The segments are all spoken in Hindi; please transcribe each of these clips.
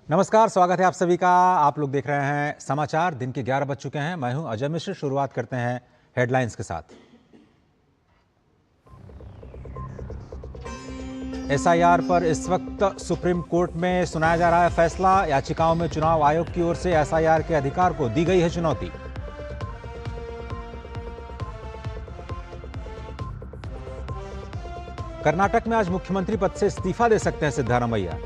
नमस्कार, स्वागत है आप सभी का। आप लोग देख रहे हैं समाचार। दिन के 11 बज चुके हैं। मैं हूं अजय मिश्र। शुरुआत करते हैं हेडलाइंस के साथ। एसआईआर पर इस वक्त सुप्रीम कोर्ट में सुनाया जा रहा है फैसला। याचिकाओं में चुनाव आयोग की ओर से एसआईआर के अधिकार को दी गई है चुनौती। कर्नाटक में आज मुख्यमंत्री पद से इस्तीफा दे सकते हैं सिद्धारमैया।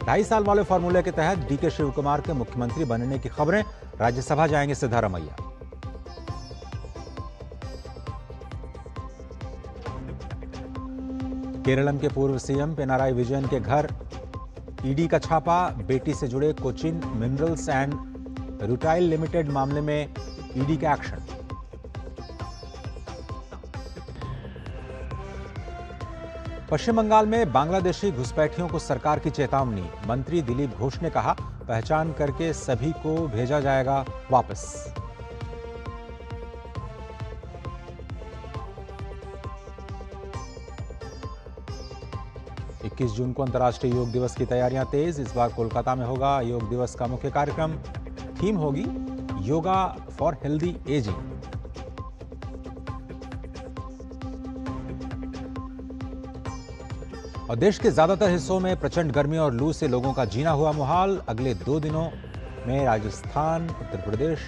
2.5 साल वाले फॉर्मूले के तहत डीके शिवकुमार के मुख्यमंत्री बनने की खबरें। राज्यसभा जाएंगे सिद्धारमैया। केरलम के पूर्व सीएम पिनाराई विजयन के घर ईडी का छापा। बेटी से जुड़े Cochin minerals and rutile limited मामले में ईडी का एक्शन। पश्चिम बंगाल में बांग्लादेशी घुसपैठियों को सरकार की चेतावनी। मंत्री दिलीप घोष ने कहा, पहचान करके सभी को भेजा जाएगा वापस। इक्कीस जून को अंतर्राष्ट्रीय योग दिवस की तैयारियां तेज। इस बार कोलकाता में होगा योग दिवस का मुख्य कार्यक्रम। थीम होगी योगा फॉर हेल्दी एजिंग। और देश के ज्यादातर हिस्सों में प्रचंड गर्मी और लू से लोगों का जीना हुआ मुहाल। अगले 2 दिनों में राजस्थान, उत्तर प्रदेश,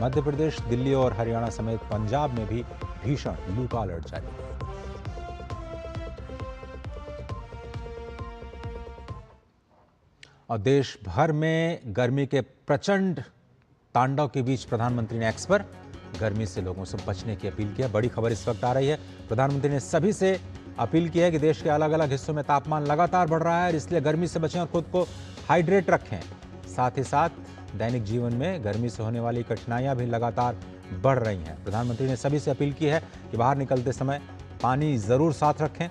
मध्य प्रदेश, दिल्ली और हरियाणा समेत पंजाब में भी भीषण लू का अलर्ट जारी। और देश भर में गर्मी के प्रचंड तांडव के बीच प्रधानमंत्री ने एक्स पर गर्मी से लोगों से बचने की अपील की। बड़ी खबर इस वक्त आ रही है। प्रधानमंत्री ने सभी से अपील की है कि देश के अलग अलग हिस्सों में तापमान लगातार बढ़ रहा है और इसलिए गर्मी से बचें और खुद को हाइड्रेट रखें। साथ ही साथ दैनिक जीवन में गर्मी से होने वाली कठिनाइयां भी लगातार बढ़ रही हैं। प्रधानमंत्री ने सभी से अपील की है कि बाहर निकलते समय पानी जरूर साथ रखें।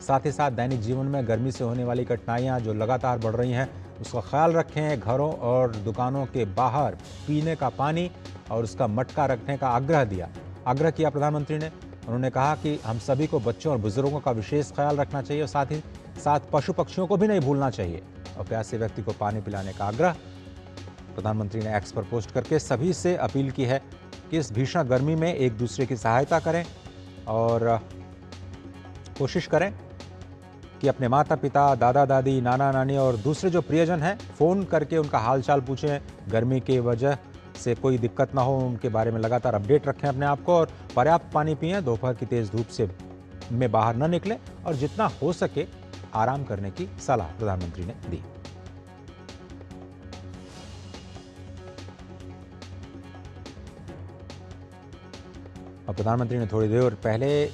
साथ ही साथ दैनिक जीवन में गर्मी से होने वाली कठिनाइयां जो लगातार बढ़ रही हैं उसका ख्याल रखें। घरों और दुकानों के बाहर पीने का पानी और उसका मटका रखने का आग्रह किया प्रधानमंत्री ने। उन्होंने कहा कि हम सभी को बच्चों और बुजुर्गों का विशेष ख्याल रखना चाहिए और साथ ही साथ पशु पक्षियों को भी नहीं भूलना चाहिए। और प्यासे व्यक्ति को पानी पिलाने का आग्रह प्रधानमंत्री ने एक्स पर पोस्ट करके सभी से अपील की है कि इस भीषण गर्मी में एक दूसरे की सहायता करें और कोशिश करें कि अपने माता पिता, दादा दादी, नाना नानी और दूसरे जो प्रियजन हैं फ़ोन करके उनका हालचाल पूछें। गर्मी के वजह से कोई दिक्कत ना हो, उनके बारे में लगातार अपडेट रखें अपने आप को और पर्याप्त पानी पिएं। दोपहर की तेज़ धूप में बाहर न निकलें और जितना हो सके आराम करने की सलाह प्रधानमंत्री ने दी। और प्रधानमंत्री ने थोड़ी देर पहले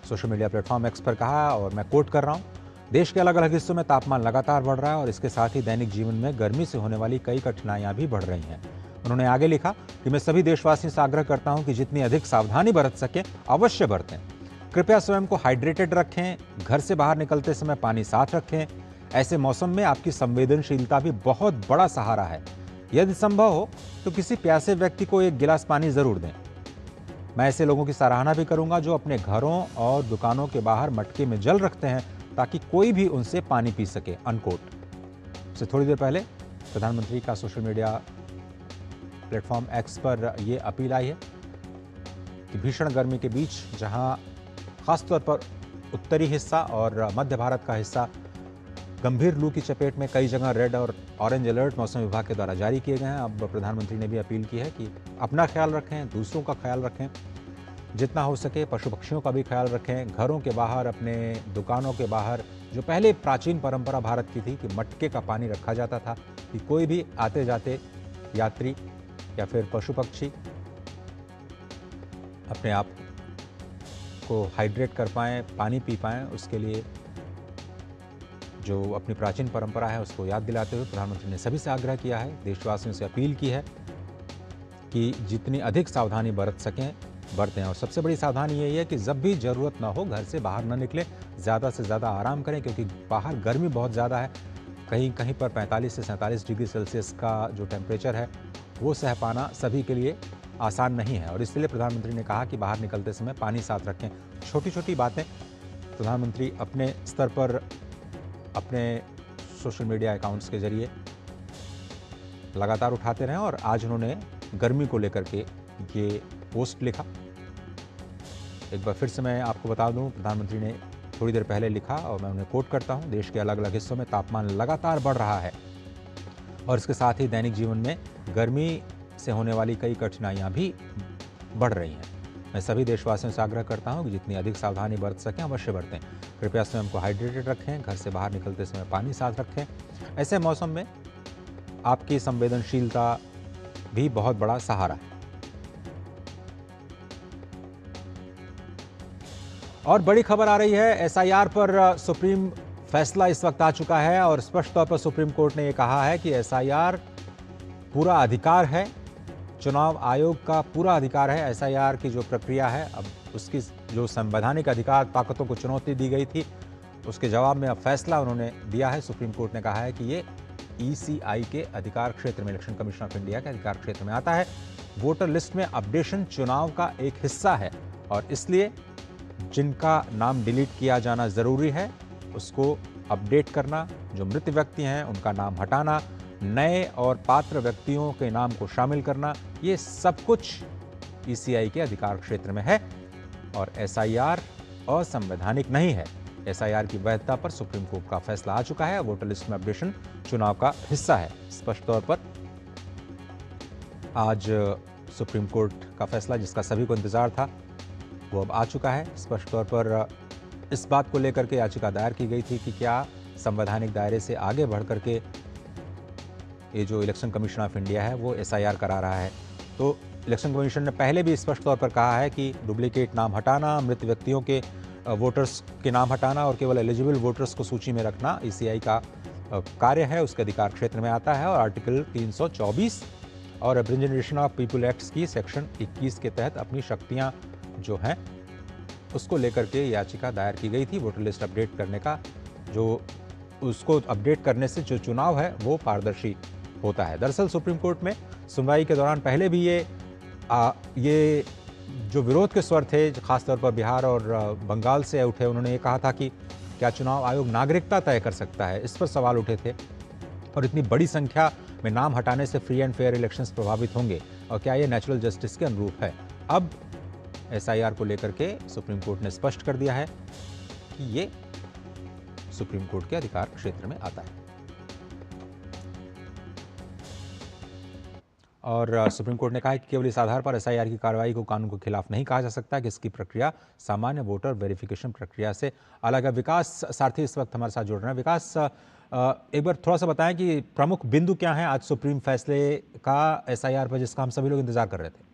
सोशल मीडिया प्लेटफॉर्म एक्स पर कहा, और मैं कोट कर रहा हूं, देश के अलग अलग हिस्सों में तापमान लगातार बढ़ रहा है और इसके साथ ही दैनिक जीवन में गर्मी से होने वाली कई कठिनाइयां भी बढ़ रही हैं। उन्होंने आगे लिखा कि मैं सभी देशवासियों से आग्रह करता हूं कि जितनी अधिक सावधानी बरत सकें अवश्य बरतें। कृपया स्वयं को हाइड्रेटेड रखें। घर से बाहर निकलते समय पानी साथ रखें। ऐसे मौसम में आपकी संवेदनशीलता भी बहुत बड़ा सहारा है। यदि संभव हो तो किसी प्यासे व्यक्ति को एक गिलास पानी जरूर दें। मैं ऐसे लोगों की सराहना भी करूंगा जो अपने घरों और दुकानों के बाहर मटके में जल रखते हैं ताकि कोई भी उनसे पानी पी सके। अनकोट। इससे थोड़ी देर पहले प्रधानमंत्री का सोशल मीडिया प्लेटफॉर्म एक्स पर यह अपील आई है कि भीषण गर्मी के बीच जहां खासतौर पर उत्तरी हिस्सा और मध्य भारत का हिस्सा गंभीर लू की चपेट में, कई जगह रेड और ऑरेंज अलर्ट मौसम विभाग के द्वारा जारी किए गए हैं। अब प्रधानमंत्री ने भी अपील की है कि अपना ख्याल रखें, दूसरों का ख्याल रखें, जितना हो सके पशु पक्षियों का भी ख्याल रखें। घरों के बाहर, अपने दुकानों के बाहर जो पहले प्राचीन परंपरा भारत की थी कि मटके का पानी रखा जाता था कि कोई भी आते जाते यात्री या फिर पशु पक्षी अपने आप को हाइड्रेट कर पाएँ, पानी पी पाएँ, उसके लिए जो अपनी प्राचीन परंपरा है उसको याद दिलाते हुए प्रधानमंत्री ने सभी से आग्रह किया है, देशवासियों से अपील की है कि जितनी अधिक सावधानी बरत सकें बरतें। और सबसे बड़ी सावधानी यही है कि जब भी ज़रूरत ना हो घर से बाहर ना निकलें, ज़्यादा से ज़्यादा आराम करें क्योंकि बाहर गर्मी बहुत ज़्यादा है। कहीं कहीं पर 45 से 47 डिग्री सेल्सियस का जो टेम्परेचर है वो सह पाना सभी के लिए आसान नहीं है और इसलिए प्रधानमंत्री ने कहा कि बाहर निकलते समय पानी साथ रखें। छोटी छोटी बातें प्रधानमंत्री अपने स्तर पर, अपने सोशल मीडिया अकाउंट्स के जरिए लगातार उठाते रहे और आज उन्होंने गर्मी को लेकर के ये पोस्ट लिखा। एक बार फिर से मैं आपको बता दूं, प्रधानमंत्री ने थोड़ी देर पहले लिखा और मैं उन्हें कोट करता हूं, देश के अलग अलग हिस्सों में तापमान लगातार बढ़ रहा है और इसके साथ ही दैनिक जीवन में गर्मी से होने वाली कई कठिनाइयां भी बढ़ रही हैं। मैं सभी देशवासियों से आग्रह करता हूं कि जितनी अधिक सावधानी बरत सकें अवश्य बरतें। कृपया स्वयं को हाइड्रेटेड रखें, घर से बाहर निकलते समय पानी साथ रखें। ऐसे मौसम में आपकी संवेदनशीलता भी बहुत बड़ा सहारा है। और बड़ी खबर आ रही है, एसआईआर पर सुप्रीम फैसला इस वक्त आ चुका है और स्पष्ट तौर पर सुप्रीम कोर्ट ने यह कहा है कि एसआईआर पूरा अधिकार है, चुनाव आयोग का पूरा अधिकार है। एसआईआर की जो प्रक्रिया है, अब उसकी जो संवैधानिक अधिकार ताकतों को चुनौती दी गई थी, उसके जवाब में अब फैसला उन्होंने दिया है। सुप्रीम कोर्ट ने कहा है कि ये ईसीआई के अधिकार क्षेत्र में, इलेक्शन कमीशन ऑफ इंडिया के अधिकार क्षेत्र में आता है। वोटर लिस्ट में अपडेशन चुनाव का एक हिस्सा है और इसलिए जिनका नाम डिलीट किया जाना जरूरी है उसको अपडेट करना, जो मृत व्यक्ति हैं उनका नाम हटाना, नए और पात्र व्यक्तियों के नाम को शामिल करना, ये सब कुछ ईसीआई के अधिकार क्षेत्र में है और एसआईआर असंवैधानिक नहीं है। एसआईआर की वैधता पर सुप्रीम कोर्ट का फैसला आ चुका है। वोटर लिस्ट में अपडेशन चुनाव का हिस्सा है। स्पष्ट तौर पर आज सुप्रीम कोर्ट का फैसला, जिसका सभी को इंतजार था, वो अब आ चुका है। स्पष्ट तौर पर इस बात को लेकर के याचिका दायर की गई थी कि क्या संवैधानिक दायरे से आगे बढ़ करके ये जो इलेक्शन कमीशन ऑफ इंडिया है वो एसआईआर करा रहा है। तो इलेक्शन कमीशन ने पहले भी स्पष्ट तौर पर कहा है कि डुप्लीकेट नाम हटाना, मृत व्यक्तियों के वोटर्स के नाम हटाना और केवल एलिजिबल वोटर्स को सूची में रखना ईसीआई का कार्य है, उसके अधिकार क्षेत्र में आता है। और आर्टिकल 324 और रिप्रेजेंटेशन ऑफ पीपल एक्ट की सेक्शन 21 के तहत अपनी शक्तियां जो हैं उसको लेकर के याचिका दायर की गई थी। वोटर लिस्ट अपडेट करने का, जो उसको अपडेट करने से जो चुनाव है वो पारदर्शी होता है। दरअसल सुप्रीम कोर्ट में सुनवाई के दौरान पहले भी ये जो विरोध के स्वर थे, खासतौर पर बिहार और बंगाल से उठे, उन्होंने ये कहा था कि क्या चुनाव आयोग नागरिकता तय कर सकता है, इस पर सवाल उठे थे। और इतनी बड़ी संख्या में नाम हटाने से फ्री एंड फेयर इलेक्शंस प्रभावित होंगे और क्या ये नेचुरल जस्टिस के अनुरूप है। अब एसआईआर को लेकर के सुप्रीम कोर्ट ने स्पष्ट कर दिया है कि ये सुप्रीम कोर्ट के अधिकार क्षेत्र में आता है। और सुप्रीम कोर्ट ने कहा कि केवल इस आधार पर एसआईआर की कार्रवाई को कानून के खिलाफ नहीं कहा जा सकता कि इसकी प्रक्रिया सामान्य वोटर वेरिफिकेशन प्रक्रिया से अलग है। विकास सारथी इस वक्त हमारे साथ जुड़ रहे हैं। विकास, एक बार थोड़ा सा बताएं कि प्रमुख बिंदु क्या है आज सुप्रीम फैसले का एसआईआर पर, जिसका हम सभी लोग इंतजार कर रहे थे।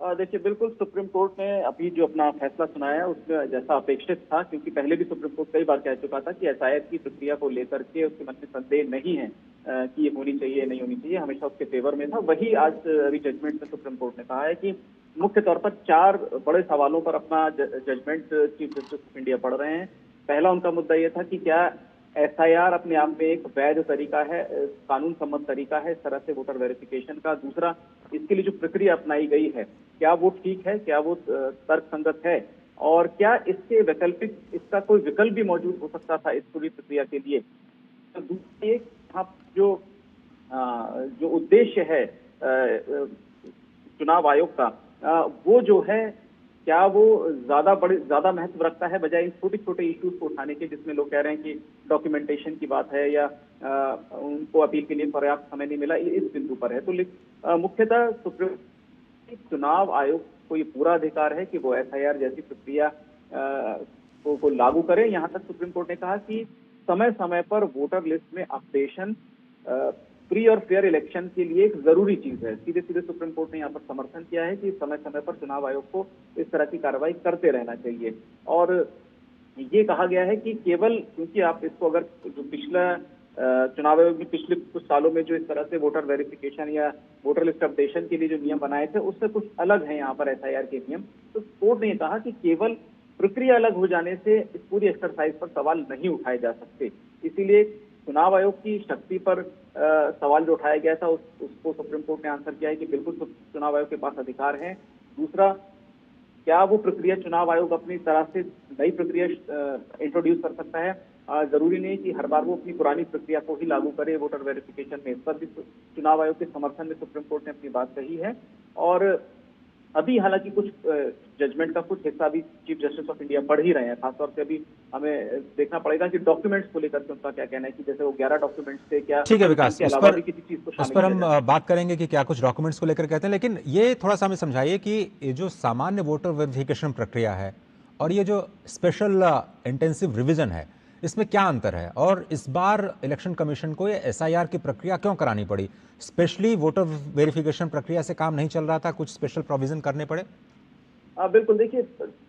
देखिए, बिल्कुल सुप्रीम कोर्ट ने अभी जो अपना फैसला सुनाया उसमें जैसा अपेक्षित था, क्योंकि पहले भी सुप्रीम कोर्ट कई बार कह चुका था कि एसआईआर की प्रक्रिया को लेकर के उसके मन में संदेह नहीं है कि ये होनी चाहिए नहीं होनी चाहिए, हमेशा उसके फेवर में था। वही आज अभी जजमेंट में सुप्रीम कोर्ट ने कहा है कि मुख्य तौर पर 4 बड़े सवालों पर अपना judgement chief justice of India पढ़ रहे हैं। पहला उनका मुद्दा यह था कि क्या एसआईआर अपने आप में एक वैध तरीका है, कानून सम्मत तरीका है इस तरह से वोटर वेरिफिकेशन का। दूसरा, इसके लिए जो प्रक्रिया अपनाई गई है क्या वो ठीक है, क्या वो तर्कसंगत है, और क्या इसके वैकल्पिक, इसका कोई विकल्प भी मौजूद हो सकता था इस पूरी प्रक्रिया के लिए। तो दूसरा, यहाँ जो उद्देश्य है चुनाव आयोग का, वो जो है क्या वो ज्यादा महत्व रखता है बजाय इन छोटे छोटे इश्यूज को उठाने के, जिसमें लोग कह रहे हैं कि डॉक्यूमेंटेशन की बात है या उनको अपील के लिए पर्याप्त समय नहीं मिला, इस बिंदु पर है। तो मुख्यतः सुप्रीम चुनाव आयोग को ये पूरा अधिकार है कि वो एसआईआर जैसी प्रक्रिया को लागू करे। यहाँ तक सुप्रीम कोर्ट ने कहा कि समय समय पर वोटर लिस्ट में अपडेशन फ्री और फेयर इलेक्शन के लिए एक जरूरी चीज है। सीधे सीधे सुप्रीम कोर्ट ने यहाँ पर समर्थन किया है कि समय समय पर चुनाव आयोग को इस तरह की कार्रवाई करते रहना चाहिए। और ये कहा गया है कि केवल क्योंकि आप इसको अगर जो पिछला चुनाव आयोग ने पिछले कुछ सालों में जो इस तरह से वोटर वेरिफिकेशन या वोटर लिस्ट अपडेशन के लिए जो नियम बनाए थे उससे कुछ अलग है यहाँ पर एसआईआर के नियम। तो कोर्ट ने कहा कि केवल प्रक्रिया अलग हो जाने से इस पूरी एक्सरसाइज पर सवाल नहीं उठाए जा सकते। इसीलिए चुनाव आयोग की शक्ति पर सवाल जो उठाया गया था उसको सुप्रीम कोर्ट ने आंसर किया है कि बिल्कुल चुनाव आयोग के पास अधिकार है। दूसरा, क्या वो प्रक्रिया चुनाव आयोग अपनी तरह से नई प्रक्रिया इंट्रोड्यूस कर सकता है, जरूरी नहीं कि हर बार वो अपनी पुरानी प्रक्रिया को ही लागू करे वोटर वेरिफिकेशन में। इस पर भी चुनाव आयोग के समर्थन में सुप्रीम कोर्ट ने अपनी बात कही है। और अभी हालांकि कुछ जजमेंट का कुछ हिस्सा भी चीफ जस्टिस ऑफ इंडिया पढ़ ही रहे हैं। खासतौर से अभी हमें देखना पड़ेगा कि डॉक्यूमेंट्स को लेकर के उनका क्या कहना है, कि जैसे वो 11 डॉक्यूमेंट्स थे, क्या ठीक है विकास, उनके अलावा भी किसी चीज को उस शामिल पर किया हम जाए। बात करेंगे कि क्या कुछ डॉक्यूमेंट्स को लेकर कहते हैं, लेकिन ये थोड़ा सा हमें समझाइए कि ये जो सामान्य वोटर वेरिफिकेशन प्रक्रिया है और ये जो स्पेशल इंटेंसिव रिवीजन है, इसमें क्या अंतर है, और इस बार इलेक्शन कमीशन को ये एसआईआर की प्रक्रिया क्यों करानी पड़ी? स्पेशली वोटर वेरिफिकेशन प्रक्रिया से काम नहीं चल रहा था, कुछ स्पेशल प्रोविजन करने पड़े? बिल्कुल, देखिए,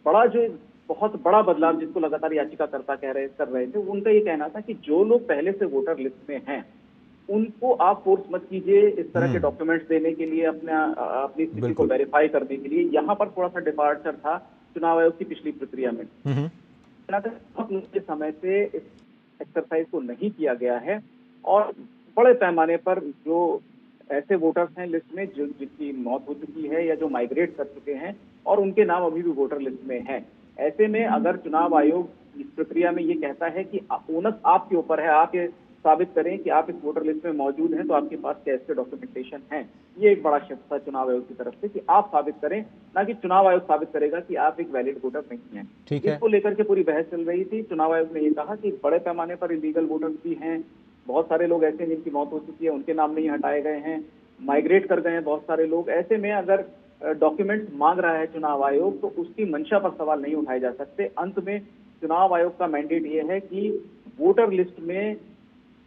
बड़ा जो बहुत बड़ा बदलाव जिसको लगातार याचिकाकर्ता कर रहे थे, उनका ये कहना था कि जो लोग पहले से वोटर लिस्ट में हैं, उनको आप फोर्स मत कीजिए इस तरह के डॉक्यूमेंट्स देने के लिए, अपनी स्थिति को बिल्कुल। वेरीफाई करने के लिए। यहाँ पर थोड़ा सा डिपार्चर था चुनाव आयोग की पिछली प्रक्रिया में। बहुत लंबे समय से इस एक्सरसाइज को नहीं किया गया है, और बड़े पैमाने पर जो ऐसे वोटर्स हैं लिस्ट में जिनकी मौत हो चुकी है या जो माइग्रेट कर चुके हैं और उनके नाम अभी भी वोटर लिस्ट में हैं। ऐसे में अगर चुनाव आयोग इस प्रक्रिया में ये कहता है कि ओनस आपके ऊपर है, आप ये साबित करें कि आप इस वोटर लिस्ट में मौजूद हैं, तो आपके पास कैसे डॉक्यूमेंटेशन है। ये एक बड़ा शब्द था चुनाव आयोग की तरफ से कि आप साबित करें, ना कि चुनाव आयोग साबित करेगा कि आप एक वैलिड वोटर नहीं हैं। इसको लेकर के पूरी बहस चल रही थी। चुनाव आयोग ने ये कहा कि बड़े पैमाने पर इलीगल वोटर्स भी हैं, बहुत सारे लोग ऐसे हैं जिनकी मौत हो चुकी है, उनके नाम नहीं हटाए गए हैं, माइग्रेट कर गए हैं बहुत सारे लोग। ऐसे में अगर डॉक्यूमेंट्स मांग रहा है चुनाव आयोग, तो उसकी मंशा पर सवाल नहीं उठाए जा सकते। अंत में चुनाव आयोग का मैंडेट ये है कि वोटर लिस्ट में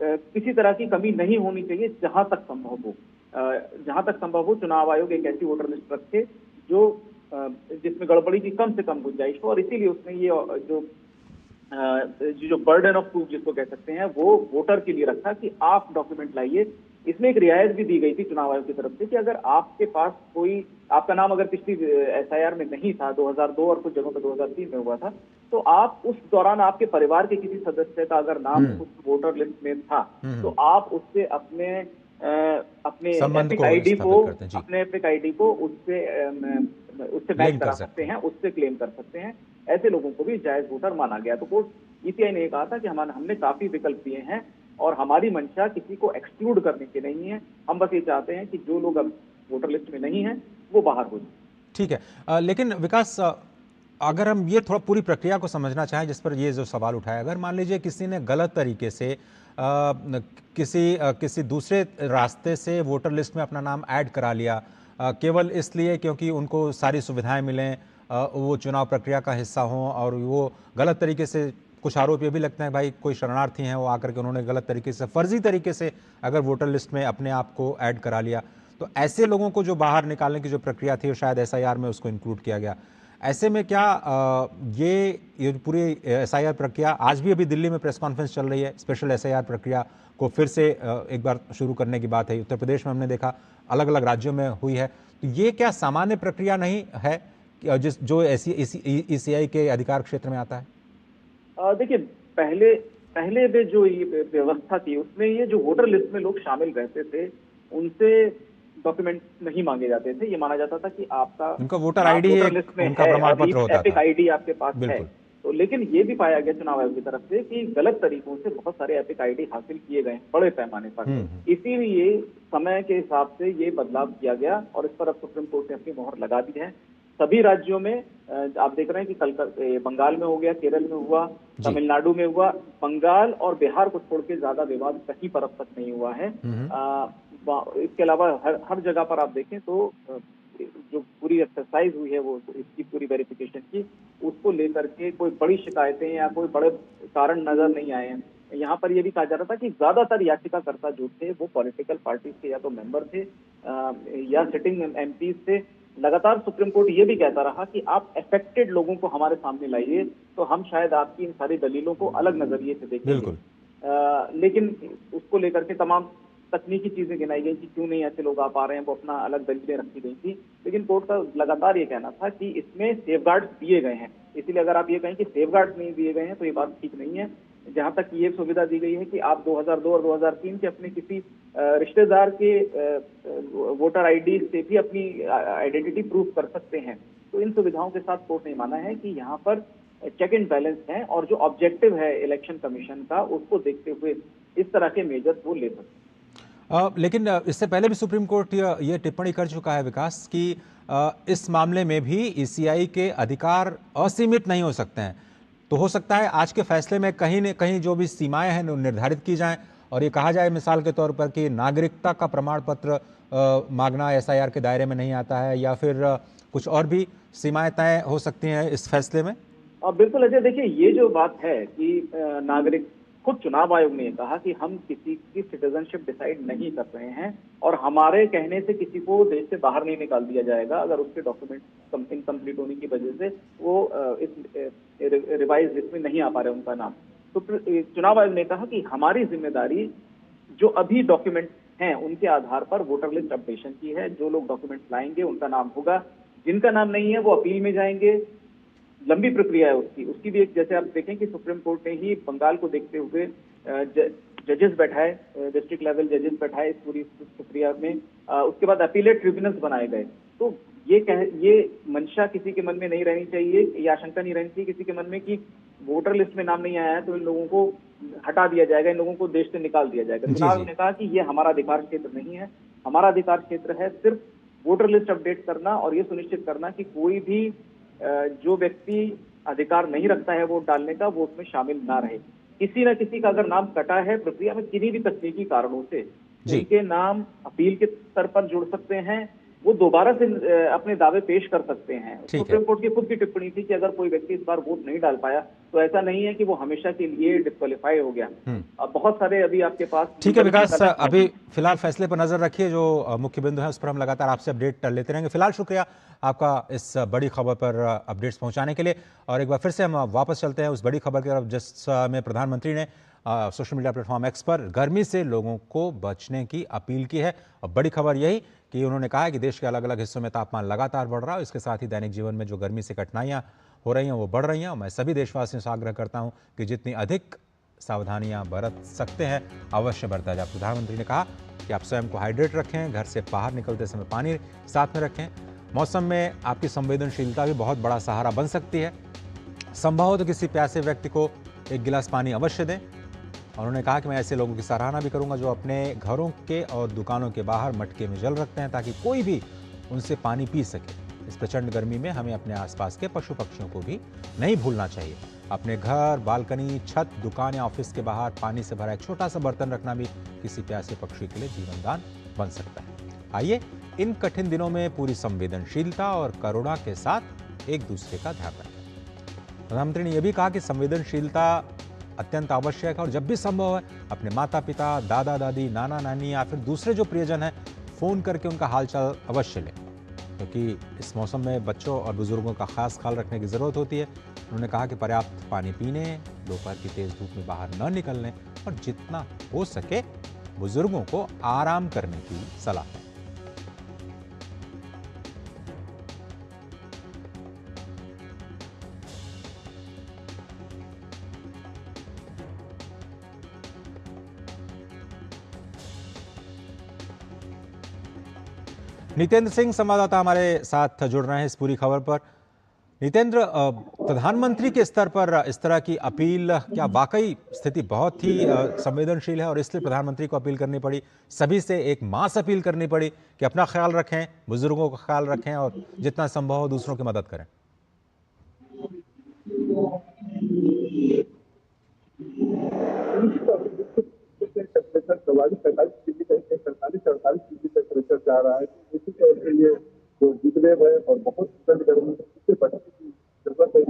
किसी तरह की कमी नहीं होनी चाहिए। जहां तक संभव हो चुनाव आयोग एक ऐसी वोटर लिस्ट रखे जो जिसमें गड़बड़ी की कम से कम गुंजाइश हो। और इसीलिए उसने ये जो बर्डन ऑफ प्रूफ जिसको कह सकते हैं, वो वोटर के लिए रखा कि आप डॉक्यूमेंट लाइए। इसमें एक रियायत भी दी गई थी चुनाव आयोग की तरफ से कि अगर आपके पास आपका नाम अगर पिछली एसआईआर में नहीं था, 2002 और कुछ जगहों पर 2003 में हुआ था, तो आप उस दौरान आपके परिवार के किसी सदस्य का अगर नाम उस वोटर लिस्ट में था, तो आप उससे अपने एपिक आईडी को उससे मैच करा सकते हैं, उससे क्लेम कर सकते हैं। ऐसे लोगों को भी जायज वोटर माना गया। तो कोर्ट ईसीआई ने कहा था कि हमने काफी विकल्प दिए हैं और हमारी मंशा किसी को एक्सक्लूड करने की नहीं है। हम बस ये चाहते हैं कि जो लोग अब वोटर लिस्ट में नहीं है वो बाहर हो जाए। ठीक है, लेकिन विकास, अगर हम ये थोड़ा पूरी प्रक्रिया को समझना चाहें जिस पर ये जो सवाल उठाया, अगर मान लीजिए किसी ने गलत तरीके से किसी दूसरे रास्ते से वोटर लिस्ट में अपना नाम ऐड करा लिया, केवल इसलिए क्योंकि उनको सारी सुविधाएं मिलें, वो चुनाव प्रक्रिया का हिस्सा हों, और वो गलत तरीके से, कुछ आरोप ये भी लगते हैं भाई कोई शरणार्थी हैं, वो आकर के उन्होंने गलत तरीके से, फर्जी तरीके से अगर वोटर लिस्ट में अपने आप को ऐड करा लिया, तो ऐसे लोगों को जो बाहर निकालने की जो प्रक्रिया थी, शायद एसआईआर में उसको इंक्लूड किया गया। ऐसे में क्या ये पूरी एसआईआर प्रक्रिया, आज भी अभी दिल्ली में प्रेस कॉन्फ्रेंस चल रही है, स्पेशल एसआईआर प्रक्रिया को फिर से एक बार शुरू करने की बात है। उत्तर प्रदेश में हमने देखा, अलग अलग राज्यों में हुई है। तो ये क्या सामान्य प्रक्रिया नहीं है जो ईसीआई के अधिकार क्षेत्र में आता है? देखिए, पहले भी जो ये व्यवस्था थी उसमें ये जो वोटर लिस्ट में लोग शामिल रहते थे उनसे डॉक्यूमेंट नहीं मांगे जाते थे। ये माना जाता था कि आपका उनका वोटर आईडी है, उनका प्रमाण पत्र होता था, एपिक आईडी आपके पास है। तो लेकिन ये भी पाया गया चुनाव आयोग की तरफ से कि गलत तरीकों से बहुत सारे एपिक आईडी हासिल किए गए बड़े पैमाने पर। इसीलिए समय के हिसाब से ये बदलाव किया गया और इस पर अब सुप्रीम कोर्ट ने अपनी मोहर लगा दी है। सभी राज्यों में आप देख रहे हैं कि बंगाल में हो गया, केरल में हुआ, तमिलनाडु में हुआ। बंगाल और बिहार को छोड़ के ज्यादा विवाद कहीं पर अब तक नहीं हुआ है। इसके अलावा हर जगह पर आप देखें तो जो पूरी एक्सरसाइज हुई है वो इसकी पूरी वेरिफिकेशन की, उसको लेकर के कोई बड़ी शिकायतें या कोई बड़े कारण नजर नहीं आए हैं। यहाँ पर यह भी कहा जा रहा था कि ज्यादातर याचिकाकर्ता जो थे वो पॉलिटिकल पार्टी के या तो मेंबर थे या सिटिंग एमपी थे। लगातार सुप्रीम कोर्ट ये भी कहता रहा कि आप अफेक्टेड लोगों को हमारे सामने लाइए, तो हम शायद आपकी इन सारी दलीलों को अलग नजरिए से देखेंगे। लेकिन उसको लेकर के तमाम तकनीकी चीजें गिनाई गई कि क्यों नहीं ऐसे लोग आ पा रहे हैं, वो अपना अलग दलीलें रखी गई थी। लेकिन कोर्ट का लगातार ये कहना था कि इसमें सेफगार्ड्स दिए गए हैं। इसीलिए अगर आप ये कहें कि सेफगार्ड्स नहीं दिए गए हैं तो ये बात ठीक नहीं है। जहां तक ये सुविधा दी गई है कि आप 2002 और 2003 के अपने किसी रिश्तेदार के वोटर आईडी से भी अपनी आइडेंटिटी प्रूफ कर सकते हैं। तो इन सुविधाओं के साथ कोर्ट ने माना है कि यहाँ पर चेक एंड बैलेंस हैं और जो ऑब्जेक्टिव है इलेक्शन कमीशन का, उसको देखते हुए इस तरह के मेजर्स वो ले सकते हैं। लेकिन इससे पहले भी सुप्रीम कोर्ट ये टिप्पणी कर चुका है विकास कि इस मामले में भी ईसीआई के अधिकार असीमित नहीं हो सकते हैं। तो हो सकता है आज के फैसले में कहीं न कहीं जो भी सीमाएं हैं निर्धारित की जाएं और ये कहा जाए मिसाल के तौर पर कि नागरिकता का प्रमाण पत्र मांगना एसआईआर के दायरे में नहीं आता है, या फिर कुछ और भी सीमाएं तय हो सकती हैं इस फैसले में। बिल्कुल अजय, देखिए ये जो बात है कि नागरिक, खुद चुनाव आयोग ने कहा कि हम किसी की सिटीजनशिप डिसाइड नहीं कर रहे हैं और हमारे कहने से किसी को देश से बाहर नहीं निकाल दिया जाएगा अगर उसके डॉक्यूमेंट इनकम्प्लीट होने की वजह से वो इस रिवाइज लिस्ट में नहीं आ पा रहे उनका नाम। तो चुनाव आयोग ने कहा कि हमारी जिम्मेदारी जो अभी डॉक्यूमेंट हैं उनके आधार पर वोटर लिस्ट अपडेशन की है। जो लोग डॉक्यूमेंट लाएंगे उनका नाम होगा, जिनका नाम नहीं है वो अपील में जाएंगे। लंबी प्रक्रिया है उसकी भी एक, जैसे आप देखें कि सुप्रीम कोर्ट ने ही बंगाल को देखते हुए जजेस बैठाए, डिस्ट्रिक्ट लेवल जजेस बैठाए इस पूरी प्रक्रिया में। उसके बाद अपीलेट ट्रिब्यूनल्स बनाए गए। तो ये मंशा किसी के मन में नहीं रहनी चाहिए, ये आशंका नहीं रहनी चाहिए किसी के मन में कि वोटर लिस्ट में नाम नहीं आया है तो इन लोगों को हटा दिया जाएगा, इन लोगों को देश से निकाल दिया जाएगा। चुनाव ने कहा कि ये हमारा अधिकार क्षेत्र नहीं है। हमारा अधिकार क्षेत्र है सिर्फ वोटर लिस्ट अपडेट करना और ये सुनिश्चित करना कि कोई भी जो व्यक्ति अधिकार नहीं रखता है वोट डालने का, वो उसमें शामिल ना रहे। किसी न किसी का अगर नाम कटा है प्रक्रिया में किन्हीं भी तकनीकी कारणों से, उनके नाम अपील के स्तर पर जुड़ सकते हैं, वो दोबारा से अपने दावे पेश कर सकते हैं। सुप्रीम कोर्ट की खुद की टिप्पणी थी कि अगर कोई व्यक्ति इस बार वोट नहीं डाल पाया तो ऐसा नहीं है कि वो हमेशा के लिए डिस्क्वालीफाई हो गया। अब बहुत सारे अभी आपके पास। ठीक है विकास, अभी फिलहाल फैसले पर नजर रखिए। जो मुख्य बिंदु है उस पर हम लगातार आपसे अपडेट लेते रहेंगे। फिलहाल शुक्रिया आपका इस बड़ी खबर पर अपडेट्स पहुंचाने के लिए। और एक बार फिर से हम वापस चलते हैं उस बड़ी खबर की तरफ जिसमें प्रधानमंत्री ने सोशल मीडिया प्लेटफॉर्म एक्स पर गर्मी से लोगों को बचने की अपील की है। और बड़ी खबर यही कि उन्होंने कहा है कि देश के अलग अलग हिस्सों में तापमान लगातार बढ़ रहा है, इसके साथ ही दैनिक जीवन में जो गर्मी से कठिनाइयां हो रही हैं वो बढ़ रही हैं। और मैं सभी देशवासियों से आग्रह करता हूं कि जितनी अधिक सावधानियां बरत सकते हैं अवश्य बरता जाए। प्रधानमंत्री ने कहा कि आप स्वयं को हाइड्रेट रखें, घर से बाहर निकलते समय पानी साथ में रखें। मौसम में आपकी संवेदनशीलता भी बहुत बड़ा सहारा बन सकती है। संभव हो तो किसी प्यासे व्यक्ति को एक गिलास पानी अवश्य दें। और उन्होंने कहा कि मैं ऐसे लोगों की सराहना भी करूंगा जो अपने घरों के और दुकानों के बाहर मटके में जल रखते हैं ताकि कोई भी उनसे पानी पी सके। इस प्रचंड गर्मी में हमें अपने आसपास के पशु पक्षियों को भी नहीं भूलना चाहिए। अपने घर, बालकनी, छत, दुकान या ऑफिस के बाहर पानी से भरा एक छोटा सा बर्तन रखना भी किसी प्यासे पक्षी के लिए जीवनदान बन सकता है। आइए इन कठिन दिनों में पूरी संवेदनशीलता और करुणा के साथ एक दूसरे का ध्यान रखें। प्रधानमंत्री ने यह भी कहा कि संवेदनशीलता अत्यंत आवश्यक है और जब भी संभव है अपने माता पिता, दादा दादी, नाना नानी या फिर दूसरे जो प्रियजन हैं फ़ोन करके उनका हालचाल अवश्य लें, क्योंकि इस मौसम में बच्चों और बुजुर्गों का खास ख्याल रखने की ज़रूरत होती है। उन्होंने कहा कि पर्याप्त पानी पीने, दोपहर की तेज़ धूप में बाहर न निकलने और जितना हो सके बुजुर्गों को आराम करने की सलाह है। नितेंद्र सिंह संवाददाता हमारे साथ जुड़ रहे हैं इस पूरी खबर पर। नितेंद्र, प्रधानमंत्री के स्तर पर इस तरह की अपील, क्या वाकई स्थिति बहुत ही संवेदनशील है और इसलिए प्रधानमंत्री को अपील करनी पड़ी, सभी से एक मास अपील करनी पड़ी कि अपना ख्याल रखें, बुजुर्गों का ख्याल रखें और जितना संभव हो दूसरों की मदद करें? टेम्परेचर जा रहा है, इसी के लिए जो जितने है और बहुत गर्मी से बचने की जरूरत है।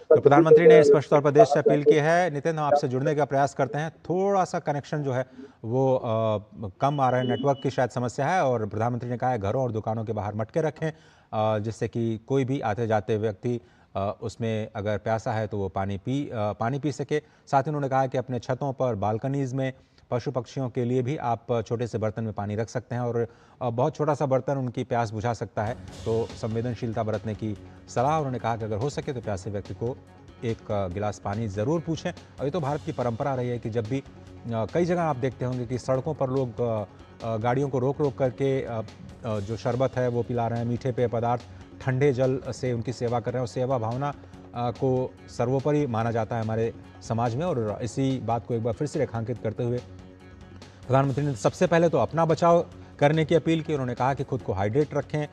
तो प्रधानमंत्री ने स्पष्ट तौर पर देश से अपील की है। नितिन, हम आपसे जुड़ने का प्रयास करते हैं, थोड़ा सा कनेक्शन जो है वो कम आ रहा है, नेटवर्क की शायद समस्या है। और प्रधानमंत्री ने कहा है घरों और दुकानों के बाहर मटके रखें जिससे कि कोई भी आते जाते व्यक्ति उसमें अगर प्यासा है तो वो पानी पी सके। साथ ही उन्होंने कहा कि अपने छतों पर, बालकनीज में पशु पक्षियों के लिए भी आप छोटे से बर्तन में पानी रख सकते हैं और बहुत छोटा सा बर्तन उनकी प्यास बुझा सकता है। तो संवेदनशीलता बरतने की सलाह उन्होंने कहा कि अगर हो सके तो प्यासे व्यक्ति को एक गिलास पानी ज़रूर पूछें। और ये तो भारत की परंपरा रही है कि जब भी कई जगह आप देखते होंगे कि सड़कों पर लोग गाड़ियों को रोक रोक करके जो शरबत है वो पिला रहे हैं, मीठे पेय पदार्थ, ठंडे जल से उनकी सेवा कर रहे हैं और सेवा भावना को सर्वोपरि माना जाता है हमारे समाज में। और इसी बात को एक बार फिर से रेखांकित करते हुए प्रधानमंत्री ने सबसे पहले तो अपना बचाव करने की अपील की। उन्होंने कहा कि खुद को हाइड्रेट रखें,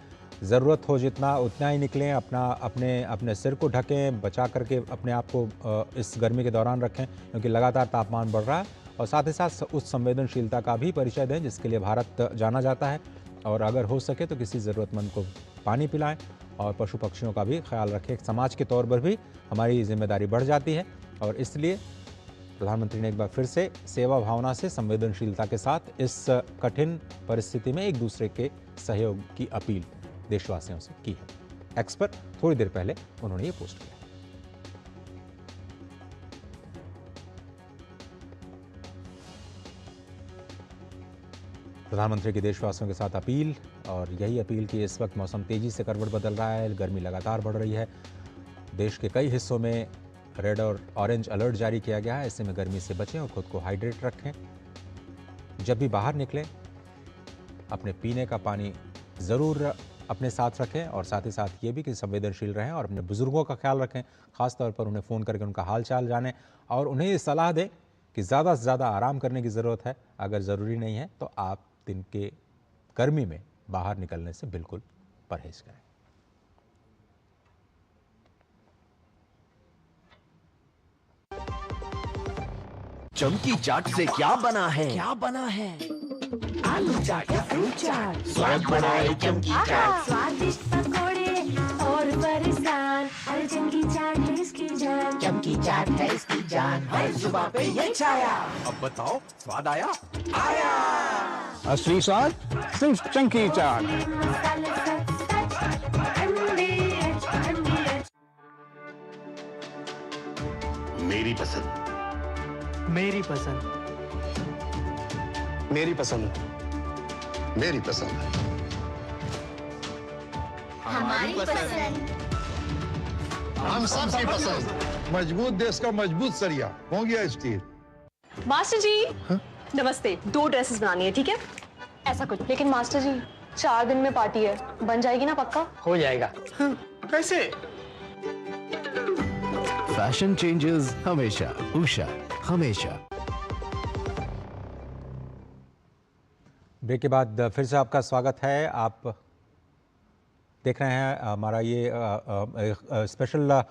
ज़रूरत हो जितना उतना ही निकलें, अपने सिर को ढकें, बचा करके अपने आप को इस गर्मी के दौरान रखें क्योंकि लगातार तापमान बढ़ रहा है। और साथ ही साथ उस संवेदनशीलता का भी परिचय दें जिसके लिए भारत जाना जाता है। और अगर हो सके तो किसी ज़रूरतमंद को पानी पिलाएं और पशु पक्षियों का भी ख्याल रखें। समाज के तौर पर भी हमारी जिम्मेदारी बढ़ जाती है और इसलिए प्रधानमंत्री ने एक बार फिर से सेवा भावना से संवेदनशीलता के साथ इस कठिन परिस्थिति में एक दूसरे के सहयोग की अपील देशवासियों से की है। एक्स पर थोड़ी देर पहले उन्होंने ये पोस्ट किया। प्रधानमंत्री की देशवासियों के साथ अपील, और यही अपील कि इस वक्त मौसम तेजी से करवट बदल रहा है, गर्मी लगातार बढ़ रही है। देश के कई हिस्सों में रेड और ऑरेंज अलर्ट जारी किया गया है। ऐसे में गर्मी से बचें और खुद को हाइड्रेट रखें। जब भी बाहर निकलें अपने पीने का पानी ज़रूर अपने साथ रखें और साथ ही साथ ये भी कि संवेदनशील रहें और अपने बुज़ुर्गों का ख्याल रखें। ख़ास तौर पर उन्हें फ़ोन करके उनका हाल चाल जानें और उन्हें ये सलाह दें कि ज़्यादा से ज़्यादा आराम करने की ज़रूरत है। अगर ज़रूरी नहीं है तो आप दिन के गर्मी में बाहर निकलने से बिल्कुल परहेज़ करें। चमकी चाट से क्या बना है? आलू चाट या फ्रूट चाट, स्वाद बनाए चमकी चाट। स्वादिष्ट पकोड़े और परेशान, हर चमकी चाट है इसकी जान। चमकी चाट है इसकी जान, हर जुबान पे ये छाया। अब बताओ स्वाद आया? असली स्वाद सिर्फ चंकी चाट। मसाले सच MDH। मेरी पसंद, मेरी पसंद, मेरी पसंद, मेरी पसंद, हमारी पसंद। हम सबकी पसंद। मजबूत देश का मजबूत सरिया हो गया स्टील। मास्टर जी नमस्ते, 2 ड्रेसेस बनानी है, ठीक है? ऐसा कुछ। लेकिन मास्टर जी 4 दिन में पार्टी है, बन जाएगी ना पक्का? हो जाएगा। कैसे? फैशन चेंजेस हमेशा, उषा हमेशा। ब्रेक के बाद फिर से आपका स्वागत है। आप देख रहे हैं हमारा ये स्पेशल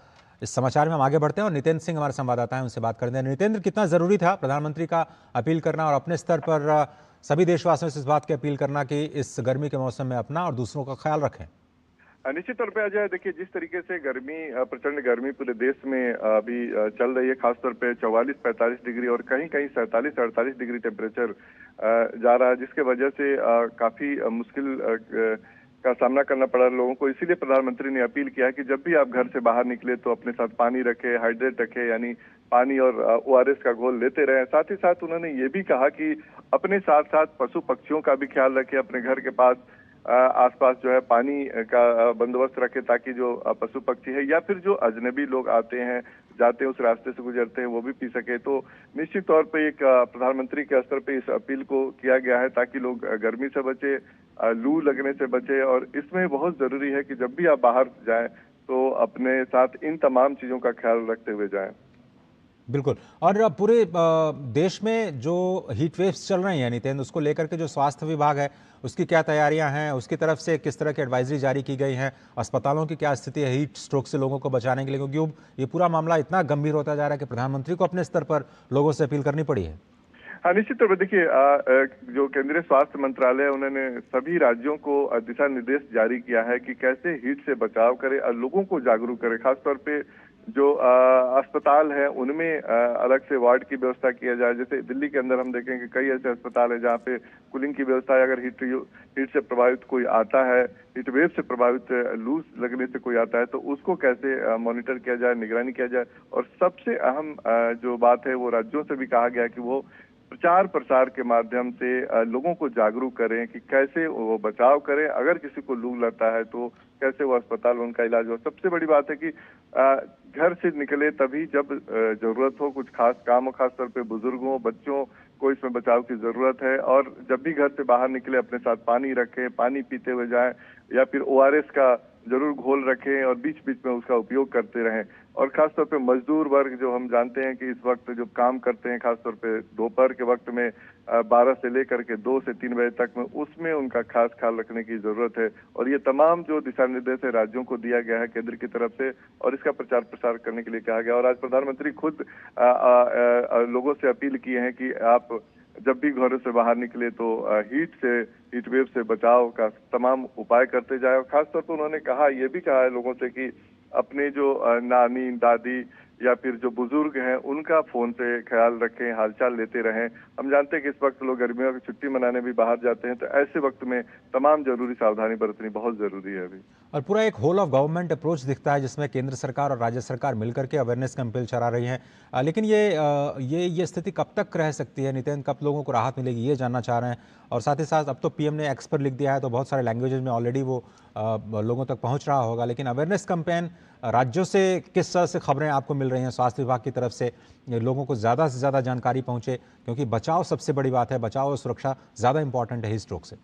इस समाचार में हम आगे बढ़ते हैं और नितेंद्र सिंह हमारे संवाददाता हैं, उनसे बात करते हैं। नितेंद्र, कितना ज़रूरी था प्रधानमंत्री का अपील करना और अपने स्तर पर सभी देशवासियों से इस बात की अपील करना कि इस गर्मी के मौसम में अपना और दूसरों का ख्याल रखें? निश्चित तौर पे अजय, देखिए जिस तरीके से गर्मी, प्रचंड गर्मी पूरे देश में अभी चल रही है, खासतौर पे 44-45 डिग्री और कहीं कहीं 47-48 डिग्री टेम्परेचर जा रहा है, जिसके वजह से काफी मुश्किल का सामना करना पड़ा लोगों को। इसीलिए प्रधानमंत्री ने अपील किया है कि जब भी आप घर से बाहर निकले तो अपने साथ पानी रखें, हाइड्रेट रखें, यानी पानी और ORS का घोल लेते रहें। साथ ही साथ उन्होंने ये भी कहा कि अपने साथ साथ पशु पक्षियों का भी ख्याल रखें, अपने घर के पास आसपास जो है पानी का बंदोबस्त रखे ताकि जो पशु पक्षी है या फिर जो अजनबी लोग आते हैं जाते हैं उस रास्ते से गुजरते हैं वो भी पी सके। तो निश्चित तौर पे एक प्रधानमंत्री के स्तर पे इस अपील को किया गया है ताकि लोग गर्मी से बचे, लू लगने से बचे। और इसमें बहुत जरूरी है कि जब भी आप बाहर जाएं तो अपने साथ इन तमाम चीजों का ख्याल रखते हुए जाएं। बिल्कुल। और पूरे देश में जो हीट वेव्स चल रहे हैं नितेंद्र, उसको लेकर के जो स्वास्थ्य विभाग है उसकी क्या तैयारियां हैं, उसकी तरफ से किस तरह की एडवाइजरी जारी की गई है, अस्पतालों की क्या स्थिति है हीट स्ट्रोक से लोगों को बचाने के लिए, क्योंकि ये पूरा मामला इतना गंभीर होता जा रहा है कि प्रधानमंत्री को अपने स्तर पर लोगों से अपील करनी पड़ी है? हाँ, निश्चित तौर पर देखिए जो केंद्रीय स्वास्थ्य मंत्रालय उन्होंने सभी राज्यों को दिशा निर्देश जारी किया है कि कैसे हीट से बचाव करें और लोगों को जागरूक करें। खासतौर पे जो अस्पताल है उनमें अलग से वार्ड की व्यवस्था किया जाए। जैसे दिल्ली के अंदर हम देखें कि कई ऐसे अस्पताल है जहाँ पे कूलिंग की व्यवस्था है। अगर हीट से प्रभावित कोई आता है, हीट वेव से प्रभावित लू लगने से कोई आता है तो उसको कैसे मॉनिटर किया जाए, निगरानी किया जाए। और सबसे अहम जो बात है वो राज्यों से भी कहा गया कि वो प्रचार प्रसार के माध्यम से लोगों को जागरूक करें कि कैसे वो बचाव करें, अगर किसी को लू लगता है तो कैसे वो अस्पताल में उनका इलाज हो। सबसे बड़ी बात है कि घर से निकले तभी जब जरूरत हो, कुछ खास काम हो, खासतौर पे बुजुर्गों बच्चों को इसमें बचाव की जरूरत है। और जब भी घर से बाहर निकले अपने साथ पानी रखें, पानी पीते हुए जाएं, या फिर ORS का जरूर घोल रखें और बीच बीच में उसका उपयोग करते रहें। और खासतौर पे मजदूर वर्ग जो हम जानते हैं कि इस वक्त जो काम करते हैं, खासतौर पे दोपहर के वक्त में 12 से लेकर के 2 से 3 बजे तक में, उसमें उनका खास ख्याल रखने की जरूरत है। और ये तमाम जो दिशा निर्देश है राज्यों को दिया गया है केंद्र की तरफ से, और इसका प्रचार प्रसार करने के लिए कहा गया। और आज प्रधानमंत्री खुद लोगों से अपील की है कि आप जब भी घरों से बाहर निकले तो हीट वेव से बचाव का तमाम उपाय करते जाए। और खासतौर पर उन्होंने ये भी कहा है लोगों से कि अपने जो नानी दादी या फिर जो बुजुर्ग हैं उनका फोन से ख्याल रखें, हालचाल लेते रहें। हम जानते हैं कि इस वक्त लोग गर्मियों की छुट्टी मनाने भी बाहर जाते हैं, तो ऐसे वक्त में तमाम जरूरी सावधानी बरतनी बहुत जरूरी है अभी। और पूरा एक होल ऑफ गवर्नमेंट अप्रोच दिखता है जिसमें केंद्र सरकार और राज्य सरकार मिलकर के अवेयरनेस कैंपेन चला रही हैं। लेकिन ये स्थिति कब तक रह सकती है नितिन, कब लोगों को राहत मिलेगी, ये जानना चाह रहे हैं। और साथ ही साथ अब तो PM ने एक्स पर लिख दिया है, तो बहुत सारे लैंग्वेजेस में ऑलरेडी वो लोगों तक पहुंच रहा होगा। लेकिन अवेयरनेस कैंपेन राज्यों से किस तरह से खबरें आपको मिल रही हैं स्वास्थ्य विभाग की तरफ से, लोगों को ज़्यादा से ज़्यादा जानकारी पहुंचे, क्योंकि बचाव सबसे बड़ी बात है, बचाव और सुरक्षा ज़्यादा इंपॉर्टेंट है हीट स्ट्रोक से।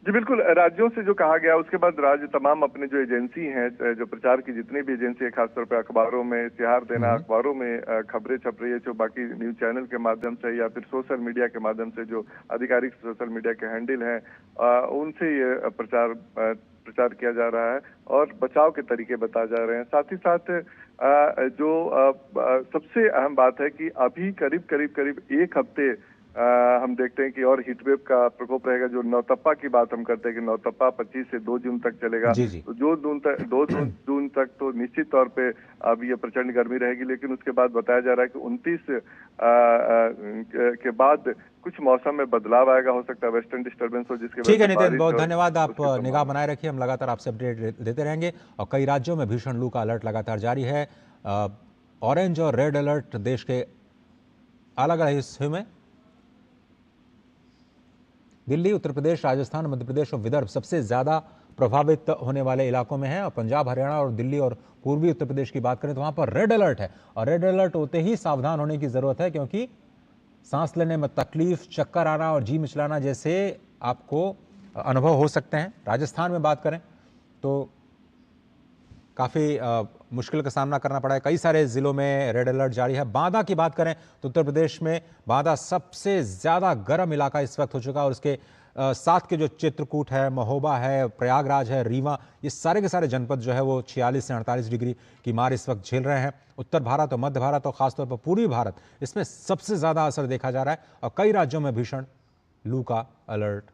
जी बिल्कुल, राज्यों से जो कहा गया उसके बाद राज्य तमाम अपने जो एजेंसी हैं, जो प्रचार की जितनी भी एजेंसी है, खासतौर पे अखबारों में इश्तिहार देना, अखबारों में खबरें छप रही है, जो बाकी न्यूज चैनल के माध्यम से या फिर सोशल मीडिया के माध्यम से जो आधिकारिक सोशल मीडिया के हैंडल हैं, उनसे ये प्रचार किया जा रहा है और बचाव के तरीके बताए जा रहे हैं। साथ ही साथ जो सबसे अहम बात है कि अभी करीब 1 हफ्ते हम देखते हैं कि और हीटवेव का प्रकोप रहेगा। जो नौतप्पा की बात हम करते हैं कि नौतप्पा 25 से 2 जून तक चलेगा। तो जो 2 जून तक तो निश्चित तौर पे अब ये प्रचंड गर्मी रहेगी, लेकिन उसके बाद बताया जा रहा है कि 29 के बाद कुछ मौसम में बदलाव आएगा, हो सकता है वेस्टर्न डिस्टर्बेंस हो, जिसके ठीक है नितिन, बहुत धन्यवाद। आप निगाह बनाए रखिए, हम लगातार आपसे अपडेट देते रहेंगे। और कई राज्यों में भीषण लू का अलर्ट लगातार जारी है। ऑरेंज और रेड अलर्ट देश के अलग अलग हिस्सों में, दिल्ली, उत्तर प्रदेश, राजस्थान, मध्य प्रदेश और विदर्भ सबसे ज़्यादा प्रभावित होने वाले इलाकों में है। और पंजाब, हरियाणा और दिल्ली और पूर्वी उत्तर प्रदेश की बात करें तो वहाँ पर रेड अलर्ट है। और रेड अलर्ट होते ही सावधान होने की ज़रूरत है, क्योंकि सांस लेने में तकलीफ, चक्कर आना और जी मिचलाना जैसे आपको अनुभव हो सकते हैं। राजस्थान में बात करें तो काफ़ी मुश्किल का सामना करना पड़ा है। कई सारे ज़िलों में रेड अलर्ट जारी है। बांदा की बात करें तो उत्तर प्रदेश में बांदा सबसे ज़्यादा गर्म इलाका इस वक्त हो चुका है। और उसके साथ के जो चित्रकूट है, महोबा है, प्रयागराज है, रीवा, ये सारे के सारे जनपद जो है वो 46 से 48 डिग्री की मार इस वक्त झेल रहे हैं। उत्तर भारत और मध्य भारत और खासतौर पर पूर्वी भारत, इसमें सबसे ज़्यादा असर देखा जा रहा है। और कई राज्यों में भीषण लू का अलर्ट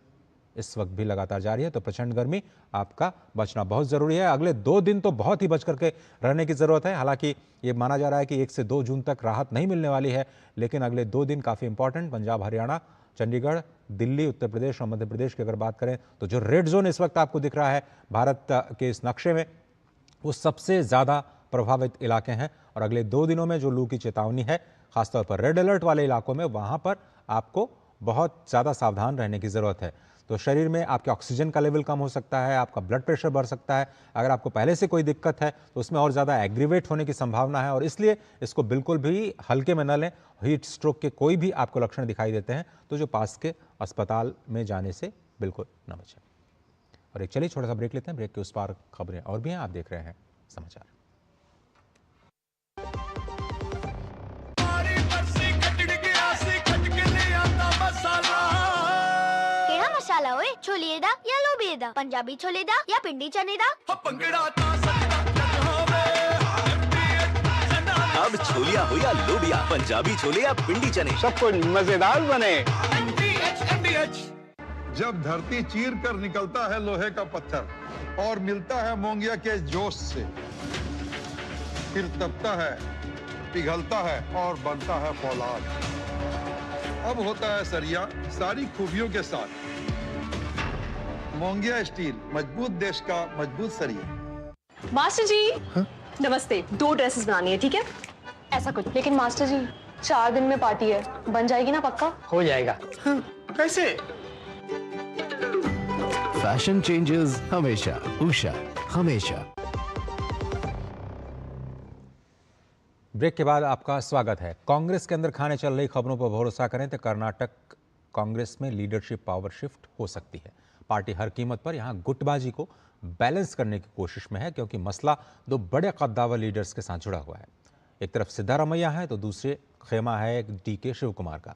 इस वक्त भी लगातार जारी है। तो प्रचंड गर्मी, आपका बचना बहुत ज़रूरी है। अगले 2 दिन तो बहुत ही बच करके रहने की ज़रूरत है। हालांकि ये माना जा रहा है कि 1 से 2 जून तक राहत नहीं मिलने वाली है, लेकिन अगले 2 दिन काफ़ी इंपॉर्टेंट। पंजाब, हरियाणा, चंडीगढ़, दिल्ली, उत्तर प्रदेश और मध्य प्रदेश की अगर बात करें तो जो रेड जोन इस वक्त आपको दिख रहा है भारत के इस नक्शे में, वो सबसे ज़्यादा प्रभावित इलाके हैं। और अगले 2 दिनों में जो लू की चेतावनी है, खासतौर पर रेड अलर्ट वाले इलाकों में, वहाँ पर आपको बहुत ज़्यादा सावधान रहने की ज़रूरत है। तो शरीर में आपके ऑक्सीजन का लेवल कम हो सकता है, आपका ब्लड प्रेशर बढ़ सकता है। अगर आपको पहले से कोई दिक्कत है तो उसमें और ज़्यादा एग्रीवेट होने की संभावना है। और इसलिए इसको बिल्कुल भी हल्के में न लें। हीट स्ट्रोक के कोई भी आपको लक्षण दिखाई देते हैं तो जो पास के अस्पताल में जाने से बिल्कुल न बचें। और एक चलिए छोटा सा ब्रेक लेते हैं। ब्रेक के उस पार खबरें और भी हैं। आप देख रहे हैं समाचार। मसाला ओए, छोले दा या लोबिये दा, पंजाबी छोले दा या पिंडी चने दा। अब छोलिया हो या लोबिया, पंजाबी छोले या पिंडी चने, सब कुछ मजेदार बने। जब धरती चीर कर निकलता है लोहे का पत्थर और मिलता है मोंगिया के जोश से, फिर तपता है, पिघलता है और बनता है फौलाद। अब होता है सरिया सारी खूबियों के साथ। मोंगिया स्टील, मजबूत देश का मजबूत सरिया। मास्टर जी नमस्ते, 2 ड्रेसेस बनानी है, ठीक है? ऐसा कुछ। लेकिन मास्टर जी 4 दिन में पार्टी है, बन जाएगी ना पक्का? हो जाएगा। कैसे? फैशन चेंजेस हमेशा, उषा हमेशा। ब्रेक के बाद आपका स्वागत है। कांग्रेस के अंदर खाने चल रही खबरों पर भरोसा करें तो कर्नाटक कांग्रेस में लीडरशिप पावर शिफ्ट हो सकती है। पार्टी हर कीमत पर यहां गुटबाजी को बैलेंस करने की कोशिश में है, क्योंकि मसला दो बड़े कद्दावर लीडर्स के साथ जुड़ा हुआ है। एक तरफ सिद्धारमैया है तो दूसरे खेमा है डीके शिव कुमार का।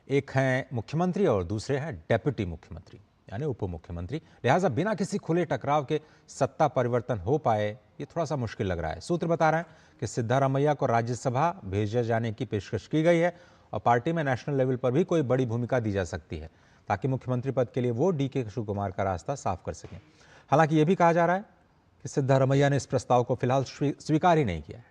एक हैं मुख्यमंत्री और दूसरे हैं डेप्यूटी मुख्यमंत्री यानी उप मुख्यमंत्री। लिहाजा बिना किसी खुले टकराव के सत्ता परिवर्तन हो पाए ये थोड़ा सा मुश्किल लग रहा है। सूत्र बता रहे हैं कि सिद्धारमैया को राज्यसभा भेजे जाने की पेशकश की गई है और पार्टी में नेशनल लेवल पर भी कोई बड़ी भूमिका दी जा सकती है, ताकि मुख्यमंत्री पद के लिए वो डीके शिव कुमार का रास्ता साफ कर सकें। हालांकि ये भी कहा जा रहा है कि सिद्धारमैया ने इस प्रस्ताव को फिलहाल स्वीकार ही नहीं किया है।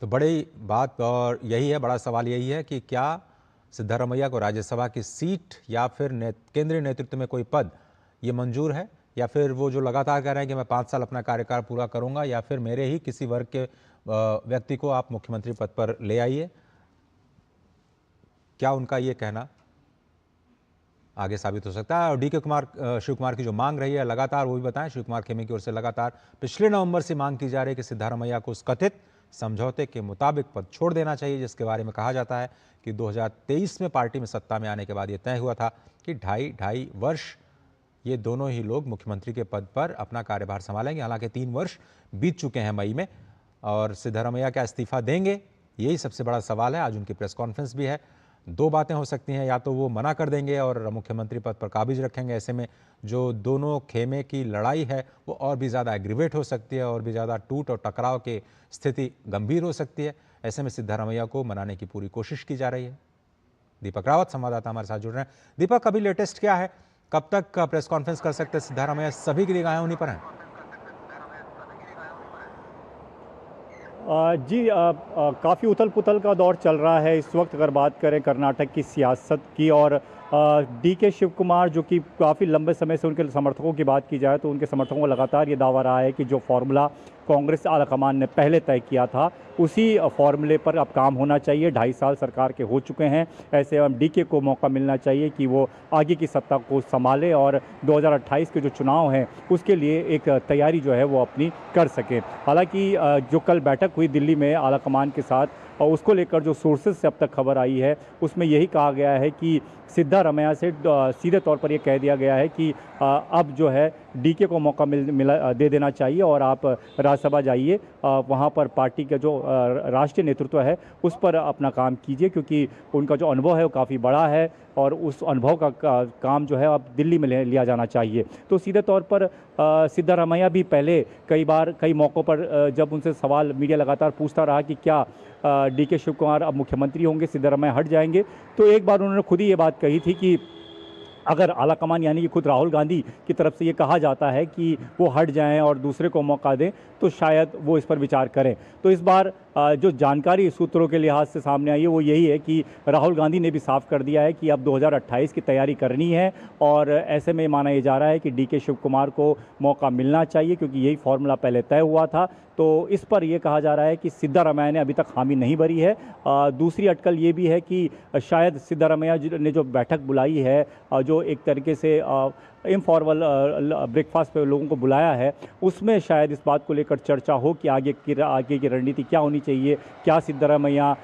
तो बड़ी बात और यही है, बड़ा सवाल यही है कि क्या सिद्धारमैया को राज्यसभा की सीट या फिर केंद्रीय नेतृत्व में कोई पद ये मंजूर है, या फिर वो जो लगातार कह रहे हैं कि मैं 5 साल अपना कार्यकाल पूरा करूंगा, या फिर मेरे ही किसी वर्ग के व्यक्ति को आप मुख्यमंत्री पद पर ले आइए। क्या उनका ये कहना आगे साबित हो सकता है। और डीके शिव कुमार की जो मांग रही है लगातार, वो भी बताएं, शिव कुमार खेमे की ओर से लगातार पिछले नवंबर से मांग की जा रही है कि सिद्धारमैया को उस कथित समझौते के मुताबिक पद छोड़ देना चाहिए, जिसके बारे में कहा जाता है कि 2023 में पार्टी में सत्ता में आने के बाद यह तय हुआ था कि ढाई वर्ष ये दोनों ही लोग मुख्यमंत्री के पद पर अपना कार्यभार संभालेंगे। हालांकि 3 वर्ष बीत चुके हैं मई में, और सिद्धारमैया क्या इस्तीफा देंगे, यही सबसे बड़ा सवाल है। आज उनकी प्रेस कॉन्फ्रेंस भी है। 2 बातें हो सकती हैं, या तो वो मना कर देंगे और मुख्यमंत्री पद पर काबिज रखेंगे। ऐसे में जो दोनों खेमे की लड़ाई है वो और भी ज़्यादा एग्रीवेट हो सकती है, और भी ज़्यादा टूट और टकराव की स्थिति गंभीर हो सकती है। ऐसे में सिद्धारमैया को मनाने की पूरी कोशिश की जा रही है। दीपक रावत संवाददाता हमारे साथ जुड़ रहे हैं। दीपक, अभी लेटेस्ट क्या है, कब तक प्रेस कॉन्फ्रेंस कर सकते हैं सिद्धारमैया? सभी की निगाहें उन्हीं पर हैं। जी, काफ़ी उथल पुथल का दौर चल रहा है इस वक्त। अगर बात करें कर्नाटक की सियासत की, और डीके शिव कुमार जो कि काफ़ी लंबे समय से उनके समर्थकों की बात की जाए तो उनके समर्थकों का लगातार ये दावा रहा है कि जो फार्मूला कांग्रेस आलाकमान ने पहले तय किया था उसी फार्मूले पर अब काम होना चाहिए। 2.5 साल सरकार के हो चुके हैं, ऐसे में डीके को मौका मिलना चाहिए कि वो आगे की सत्ता को संभाले और 2028 के जो चुनाव हैं उसके लिए एक तैयारी जो है वो अपनी कर सकें। हालांकि जो कल बैठक हुई दिल्ली में आलाकमान के साथ, और उसको लेकर जो सोर्सेज से अब तक खबर आई है उसमें यही कहा गया है कि सिद्धारमैया से सीधे तौर पर यह कह दिया गया है कि अब जो है डीके को मौका दे देना चाहिए और आप राज्यसभा जाइए, वहाँ पर पार्टी का जो राष्ट्रीय नेतृत्व है उस पर अपना काम कीजिए, क्योंकि उनका जो अनुभव है वो काफ़ी बड़ा है और उस अनुभव का काम जो है अब दिल्ली में लिया जाना चाहिए। तो सीधे तौर पर सिद्धारमैया भी पहले कई मौक़ों पर जब उनसे सवाल मीडिया लगातार पूछता रहा कि क्या डीके शिव कुमार अब मुख्यमंत्री होंगे, सिद्धारमैया हट जाएंगे, तो एक बार उन्होंने खुद ही ये बात कही थी कि अगर आलाकमान यानी कि खुद राहुल गांधी की तरफ से ये कहा जाता है कि वो हट जाएं और दूसरे को मौका दें तो शायद वो इस पर विचार करें। तो इस बार जो जानकारी सूत्रों के लिहाज से सामने आई है वो यही है कि राहुल गांधी ने भी साफ कर दिया है कि अब 2028 की तैयारी करनी है, और ऐसे में माना जा रहा है कि डीके शिव कुमार को मौका मिलना चाहिए, क्योंकि यही फॉर्मूला पहले तय हुआ था। तो इस पर यह कहा जा रहा है कि सिद्धारमैया ने अभी तक हामी नहीं भरी है। दूसरी अटकल ये भी है कि शायद सिद्धारमैया ने जो बैठक बुलाई है, जो एक तरीके से इनफॉर्मल ब्रेकफास्ट पे लोगों को बुलाया है, उसमें शायद इस बात को लेकर चर्चा हो कि आगे की रणनीति क्या होनी चाहिए। क्या सिद्धारमैया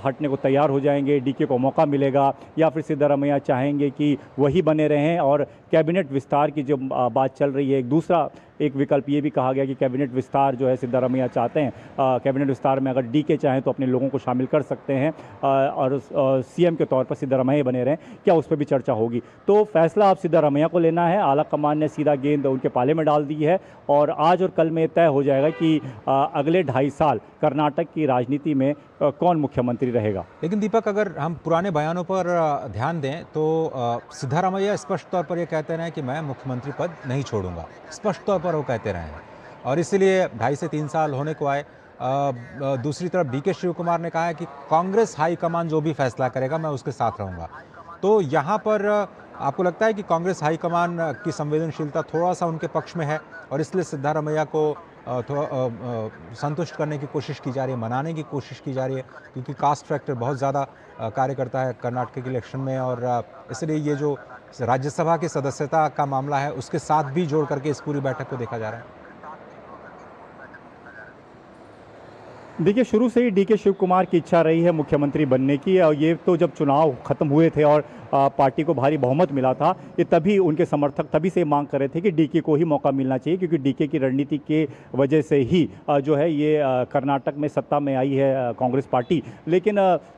हटने को तैयार हो जाएंगे, डीके को मौका मिलेगा, या फिर सिद्धारमैया चाहेंगे कि वही बने रहें। और कैबिनेट विस्तार की जो बात चल रही है, एक विकल्प ये भी कहा गया कि कैबिनेट विस्तार जो है सिद्धारमैया चाहते हैं। कैबिनेट विस्तार में अगर डीके चाहें तो अपने लोगों को शामिल कर सकते हैं और सीएम के तौर पर सिद्धारमैया बने रहें, क्या उस पर भी चर्चा होगी। तो फैसला अब सिद्धारमैया को लेना है। आलाकमान ने सीधा गेंद उनके पाले में डाल दी है और आज और कल में तय हो जाएगा कि अगले 2.5 साल कर्नाटक की राजनीति में कौन मुख्यमंत्री रहेगा। लेकिन दीपक, अगर हम पुराने बयानों पर ध्यान दें तो सिद्धारमैया स्पष्ट तौर पर यह कहते रहे कि मैं मुख्यमंत्री पद नहीं छोड़ूंगा, स्पष्ट तौर पर वो कहते रहे हैं, और इसीलिए 2.5 से 3 साल होने को आए। दूसरी तरफ डीके शिव कुमार ने कहा है कि कांग्रेस हाईकमान जो भी फैसला करेगा मैं उसके साथ रहूँगा। तो यहाँ पर आपको लगता है कि कांग्रेस हाईकमान की संवेदनशीलता थोड़ा सा उनके पक्ष में है और इसलिए सिद्धारमैया को संतुष्ट करने की कोशिश की जा रही है, मनाने की कोशिश की जा रही है, क्योंकि कास्ट फैक्टर बहुत ज़्यादा कार्य करता है कर्नाटक के इलेक्शन में, और इसलिए ये जो राज्यसभा की सदस्यता का मामला है उसके साथ भी जोड़ करके इस पूरी बैठक को देखा जा रहा है। देखिए, शुरू से ही डीके शिव कुमार की इच्छा रही है मुख्यमंत्री बनने की, और ये तो जब चुनाव खत्म हुए थे और पार्टी को भारी बहुमत मिला था, ये तभी उनके समर्थक तभी से मांग कर रहे थे कि डीके को ही मौका मिलना चाहिए, क्योंकि डीके की रणनीति के वजह से ही जो है ये कर्नाटक में सत्ता में आई है कांग्रेस पार्टी। लेकिन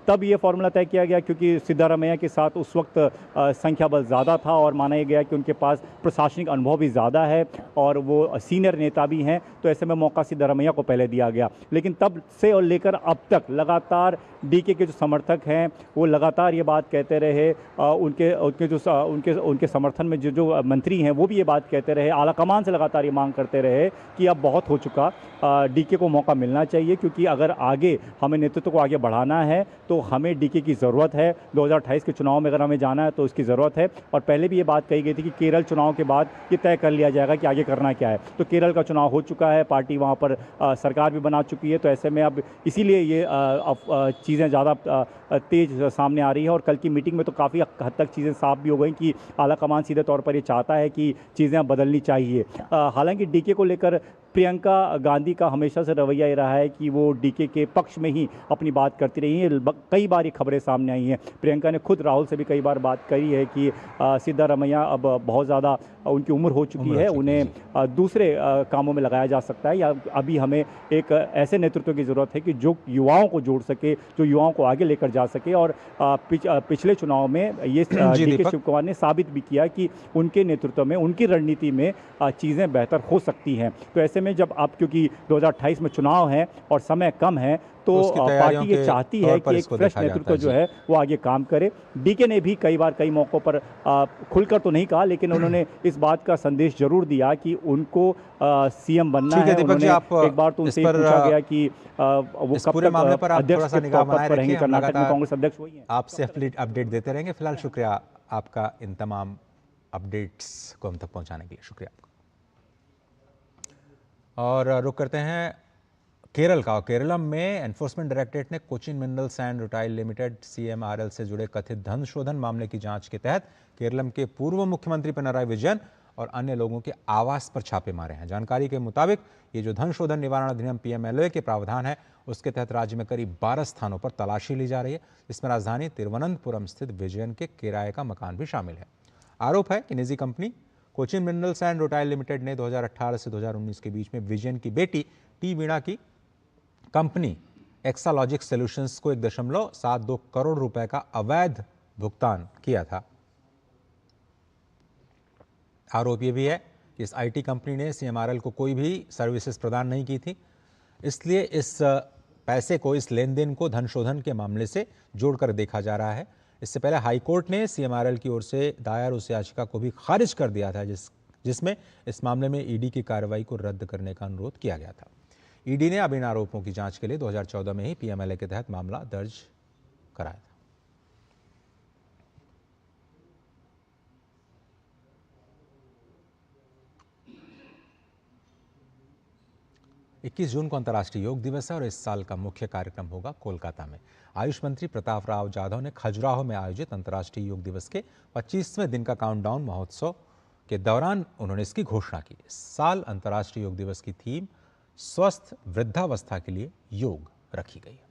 तब ये फॉर्मूला तय किया गया क्योंकि सिद्धारमैया के साथ उस वक्त संख्या बल ज़्यादा था और माना गया कि उनके पास प्रशासनिक अनुभव भी ज़्यादा है और वो सीनियर नेता भी हैं, तो ऐसे में मौका सिद्धारमैया को पहले दिया गया। लेकिन तब से और लेकर अब तक लगातार डीके के जो समर्थक हैं वो लगातार ये बात कहते रहे, उनके समर्थन में जो मंत्री हैं वो भी ये बात कहते रहे, आला कमान से लगातार ये मांग करते रहे कि अब बहुत हो चुका, डीके को मौका मिलना चाहिए, क्योंकि अगर आगे हमें नेतृत्व को आगे बढ़ाना है तो हमें डीके की ज़रूरत है। 2028 के चुनाव में अगर हमें जाना है तो इसकी ज़रूरत है। और पहले भी ये बात कही गई थी कि केरल चुनाव के बाद ये तय कर लिया जाएगा कि आगे करना क्या है। तो केरल का चुनाव हो चुका है, पार्टी वहाँ पर सरकार भी बना चुकी है, तो ऐसे में अब इसीलिए ये चीज़ें ज़्यादा तेज़ सामने आ रही है। और कल की मीटिंग में तो काफ़ी हद तक चीज़ें साफ भी हो गई कि आला कमान सीधे तौर पर ये चाहता है कि चीज़ें बदलनी चाहिए। हालांकि डीके को लेकर प्रियंका गांधी का हमेशा से रवैया ये रहा है कि वो डीके के पक्ष में ही अपनी बात करती रही हैं। कई बार ये खबरें सामने आई हैं, प्रियंका ने खुद राहुल से भी कई बार बात करी है कि सिद्धारमैया अब बहुत ज़्यादा उनकी उम्र हो चुकी है, उन्हें दूसरे कामों में लगाया जा सकता है, या अभी हमें एक ऐसे नेतृत्व की ज़रूरत है कि जो युवाओं को जोड़ सके, जो युवाओं को आगे लेकर जा सके। और पिछले चुनाव में ये डीके शिव कुमार ने साबित भी किया कि उनके नेतृत्व में, उनकी रणनीति में चीज़ें बेहतर हो सकती हैं। तो ऐसे में जब आप, क्योंकि 2028 में चुनाव है और समय कम है, तो पार्टी ये चाहती है कि एक फ्रेश नेतृत्व जो है वो आगे काम करे। डीके ने भी कई बार कई मौक़ों पर खुलकर तो नहीं कहा, लेकिन उन्होंने इस बात का संदेश जरूर दिया कि उनको सीएम बनना है। उन्होंने एक बार तो उनसे पूछा गया कि वो कब तक अध्यक्ष के तौर पर रहेंगे, कर्नाटक में कांग्रेस अध्यक्ष वही हैं। आपसे अपडेट देते रहेंगे। फिलहाल शुक्रिया आपका इन तमाम अपडेट्स को हम तक पहुँचाने के लिए, शुक्रिया आपका। और रुक करते हैं केरल का। केरलम में एनफोर्समेंट डायरेक्टरेट ने Cochin minerals and retail limited CMRL से जुड़े कथित धन शोधन मामले की जांच के तहत केरलम के पूर्व मुख्यमंत्री पिनराई विजयन और अन्य लोगों के आवास पर छापे मारे हैं। जानकारी के मुताबिक ये जो धन शोधन निवारण अधिनियम PMLA के प्रावधान है, उसके तहत राज्य में करीब 12 स्थानों पर तलाशी ली जा रही है। इसमें राजधानी तिरुवनंतपुरम स्थित विजयन के किराए का मकान भी शामिल है। आरोप है कि निजी company Cochin minerals and retail limited ने 2018 से 2019 के बीच में विजयन की बेटी टी वीणा की कंपनी एक्सालॉजिक सॉल्यूशंस को 1.72 करोड़ रुपए का अवैध भुगतान किया था। आरोप यह भी है कि इस IT कंपनी ने CMRL को कोई भी सर्विसेज प्रदान नहीं की थी, इसलिए इस पैसे को, इस लेन देन को धन शोधन के मामले से जोड़कर देखा जा रहा है। इससे पहले हाईकोर्ट ने CMRL की ओर से दायर उस याचिका को भी खारिज कर दिया था जिसमें इस मामले में ED की कार्रवाई को रद्द करने का अनुरोध किया गया था। ED ने अब इन आरोपों की जांच के लिए 2014 में ही PMLA के तहत मामला दर्ज कराया था। 21 जून को अंतर्राष्ट्रीय योग दिवस है और इस साल का मुख्य कार्यक्रम होगा कोलकाता में। आयुष मंत्री प्रताप राव जाधव ने खजुराहो में आयोजित अंतर्राष्ट्रीय योग दिवस के 25वें दिन का काउंटडाउन महोत्सव के दौरान उन्होंने इसकी घोषणा की। इस साल अंतर्राष्ट्रीय योग दिवस की थीम स्वस्थ वृद्धावस्था के लिए योग रखी गई है।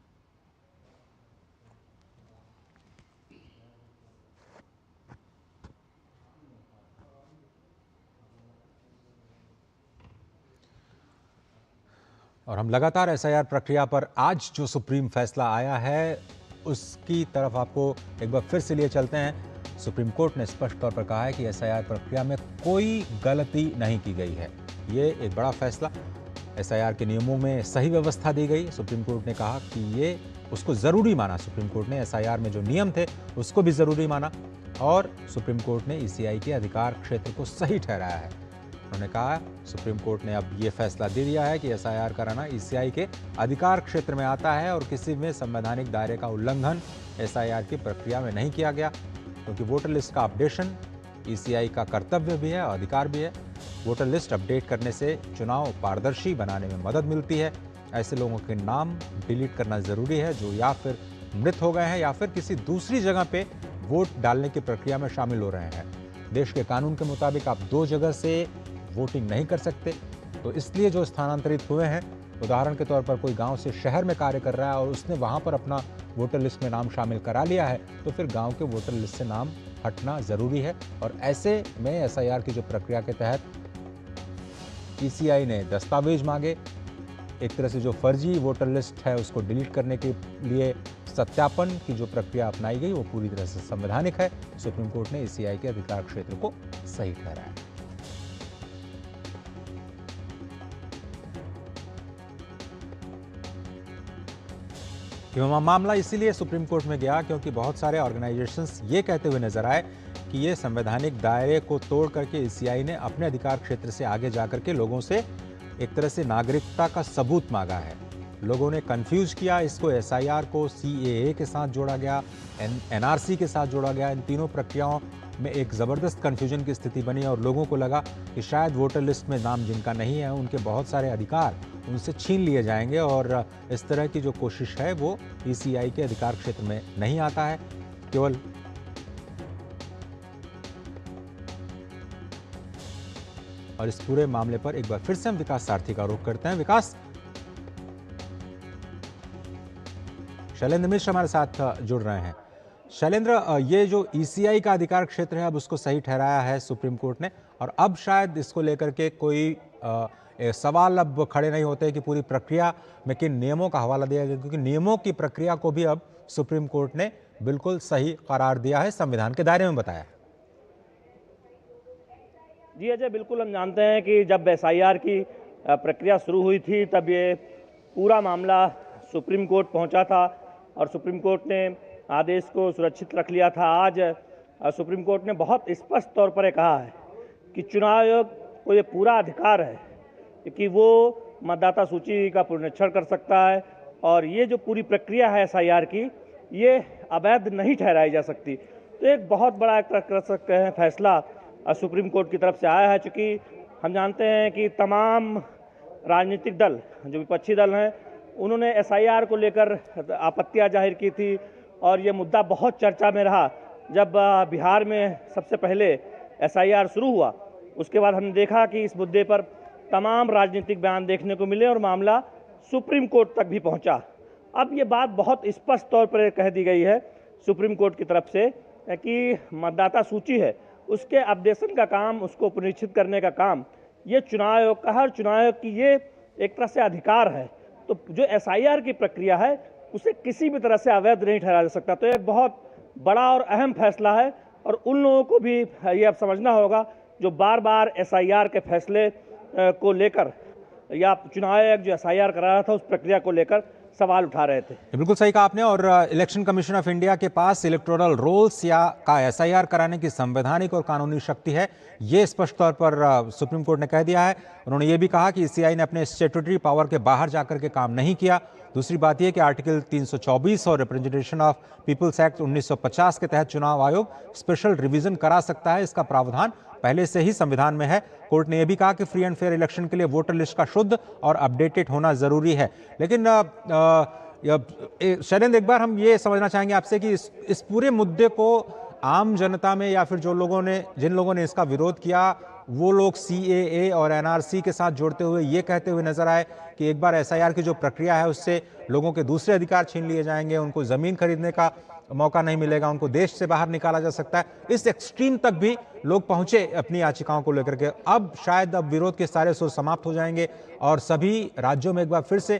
और हम लगातार SIR प्रक्रिया पर आज जो सुप्रीम फैसला आया है उसकी तरफ आपको एक बार फिर से लिए चलते हैं। सुप्रीम कोर्ट ने स्पष्ट तौर पर कहा है कि SIR प्रक्रिया में कोई गलती नहीं की गई है। ये एक बड़ा फैसला, SIR के नियमों में सही व्यवस्था दी गई। सुप्रीम कोर्ट ने कहा कि ये उसको ज़रूरी माना। सुप्रीम कोर्ट ने SIR में जो नियम थे उसको भी ज़रूरी माना और सुप्रीम कोर्ट ने ECI के अधिकार क्षेत्र को सही ठहराया है। उन्होंने कहा सुप्रीम कोर्ट ने अब ये फैसला दे दिया है कि SIR कराना ECI के अधिकार क्षेत्र में आता है और किसी में संवैधानिक दायरे का उल्लंघन SIR की प्रक्रिया में नहीं किया गया, क्योंकि वोटर लिस्ट का अपडेशन ECI का कर्तव्य भी है और अधिकार भी है। वोटर लिस्ट अपडेट करने से चुनाव पारदर्शी बनाने में मदद मिलती है। ऐसे लोगों के नाम डिलीट करना ज़रूरी है जो या फिर मृत हो गए हैं या फिर किसी दूसरी जगह पे वोट डालने की प्रक्रिया में शामिल हो रहे हैं। देश के कानून के मुताबिक आप 2 जगह से वोटिंग नहीं कर सकते, तो इसलिए जो स्थानांतरित हुए हैं उदाहरण के तौर पर कोई गांव से शहर में कार्य कर रहा है और उसने वहां पर अपना वोटर लिस्ट में नाम शामिल करा लिया है, तो फिर गांव के वोटर लिस्ट से नाम हटना ज़रूरी है। और ऐसे में एसआईआर की जो प्रक्रिया के तहत ईसीआई ने दस्तावेज मांगे, एक तरह से जो फर्जी वोटर लिस्ट है उसको डिलीट करने के लिए सत्यापन की जो प्रक्रिया अपनाई गई वो पूरी तरह से संवैधानिक है। सुप्रीम कोर्ट ने ईसीआई के अधिकार क्षेत्र को सही ठहराया। यह मामला इसीलिए सुप्रीम कोर्ट में गया क्योंकि बहुत सारे ऑर्गेनाइजेशंस ये कहते हुए नजर आए कि ये संवैधानिक दायरे को तोड़ करके ईसीआई ने अपने अधिकार क्षेत्र से आगे जाकर के लोगों से एक तरह से नागरिकता का सबूत मांगा है। लोगों ने कंफ्यूज किया, इसको एसआईआर को सीएए के साथ जोड़ा गया, एनआरसी के साथ जोड़ा गया। इन तीनों प्रक्रियाओं में एक ज़बरदस्त कन्फ्यूजन की स्थिति बनी और लोगों को लगा कि शायद वोटर लिस्ट में नाम जिनका नहीं है उनके बहुत सारे अधिकार उनसे छीन लिए जाएंगे और इस तरह की जो कोशिश है वो ईसीआई के अधिकार क्षेत्र में नहीं आता है। केवल और इस पूरे मामले पर एक बार फिर से हम विकास सारथी का रुख करते हैं। विकास, शैलेंद्र मिश्र हमारे साथ जुड़ रहे हैं। शैलेंद्र, ये जो ईसीआई का अधिकार क्षेत्र है अब उसको सही ठहराया है सुप्रीम कोर्ट ने और अब शायद इसको लेकर के कोई सवाल अब खड़े नहीं होते कि पूरी प्रक्रिया में किन नियमों का हवाला दिया गया, क्योंकि नियमों की प्रक्रिया को भी अब सुप्रीम कोर्ट ने बिल्कुल सही करार दिया है, संविधान के दायरे में बताया। जी अजय, बिल्कुल हम जानते हैं कि जब एसआईआर की प्रक्रिया शुरू हुई थी तब ये पूरा मामला सुप्रीम कोर्ट पहुंचा था और सुप्रीम कोर्ट ने आदेश को सुरक्षित रख लिया था। आज सुप्रीम कोर्ट ने बहुत स्पष्ट तौर पर कहा है कि चुनाव आयोग को ये पूरा अधिकार है कि वो मतदाता सूची का पुनरीक्षण कर सकता है और ये जो पूरी प्रक्रिया है एसआईआर की ये अवैध नहीं ठहराई जा सकती। तो एक बहुत बड़ा एक कर सकते हैं फैसला सुप्रीम कोर्ट की तरफ से आया है, चूँकि हम जानते हैं कि तमाम राजनीतिक दल जो विपक्षी दल हैं उन्होंने एसआईआर को लेकर आपत्तियां जाहिर की थी और ये मुद्दा बहुत चर्चा में रहा। जब बिहार में सबसे पहले एसआईआर शुरू हुआ उसके बाद हमने देखा कि इस मुद्दे पर तमाम राजनीतिक बयान देखने को मिले और मामला सुप्रीम कोर्ट तक भी पहुंचा। अब ये बात बहुत स्पष्ट तौर पर कह दी गई है सुप्रीम कोर्ट की तरफ से कि मतदाता सूची है उसके अपडेशन का काम, उसको पुनरीक्षित करने का काम ये चुनाव आयोग का है और चुनाव आयोग की ये एक तरह से अधिकार है। तो जो एसआईआर की प्रक्रिया है उसे किसी भी तरह से अवैध नहीं ठहराया जा सकता। तो एक बहुत बड़ा और अहम फैसला है और उन लोगों को भी ये अब समझना होगा जो बार बार एसआईआर के फैसले को लेकर या चुनाव आयोग जो एसआईआर करा रहा था उस प्रक्रिया को लेकर सवाल उठा रहे थे। बिल्कुल सही कहा आपने। और इलेक्शन कमीशन ऑफ इंडिया के पास इलेक्टोरल रोल्स या का एसआईआर कराने की संवैधानिक और कानूनी शक्ति है, ये स्पष्ट तौर पर सुप्रीम कोर्ट ने कह दिया है। उन्होंने ये भी कहा कि ईसीआई ने अपने स्टैट्यूटरी पावर के बाहर जाकर के काम नहीं किया। दूसरी बात यह कि आर्टिकल 324 और रिप्रेजेंटेशन ऑफ पीपल्स एक्ट 1950 के तहत चुनाव आयोग स्पेशल रिवीजन करा सकता है, इसका प्रावधान पहले से ही संविधान में है। कोर्ट ने यह भी कहा कि फ्री एंड फेयर इलेक्शन के लिए वोटर लिस्ट का शुद्ध और अपडेटेड होना जरूरी है। लेकिन शैलेंद्र, एक बार हम ये समझना चाहेंगे आपसे कि इस पूरे मुद्दे को आम जनता में या फिर जिन लोगों ने इसका विरोध किया वो लोग सीएए और एनआरसी के साथ जोड़ते हुए ये कहते हुए नजर आए कि एक बार एसआईआर की जो प्रक्रिया है उससे लोगों के दूसरे अधिकार छीन लिए जाएंगे, उनको जमीन खरीदने का मौका नहीं मिलेगा, उनको देश से बाहर निकाला जा सकता है। इस एक्सट्रीम तक भी लोग पहुंचे अपनी याचिकाओं को लेकर के। अब शायद विरोध के सारे सुर समाप्त हो जाएंगे और सभी राज्यों में एक बार फिर से,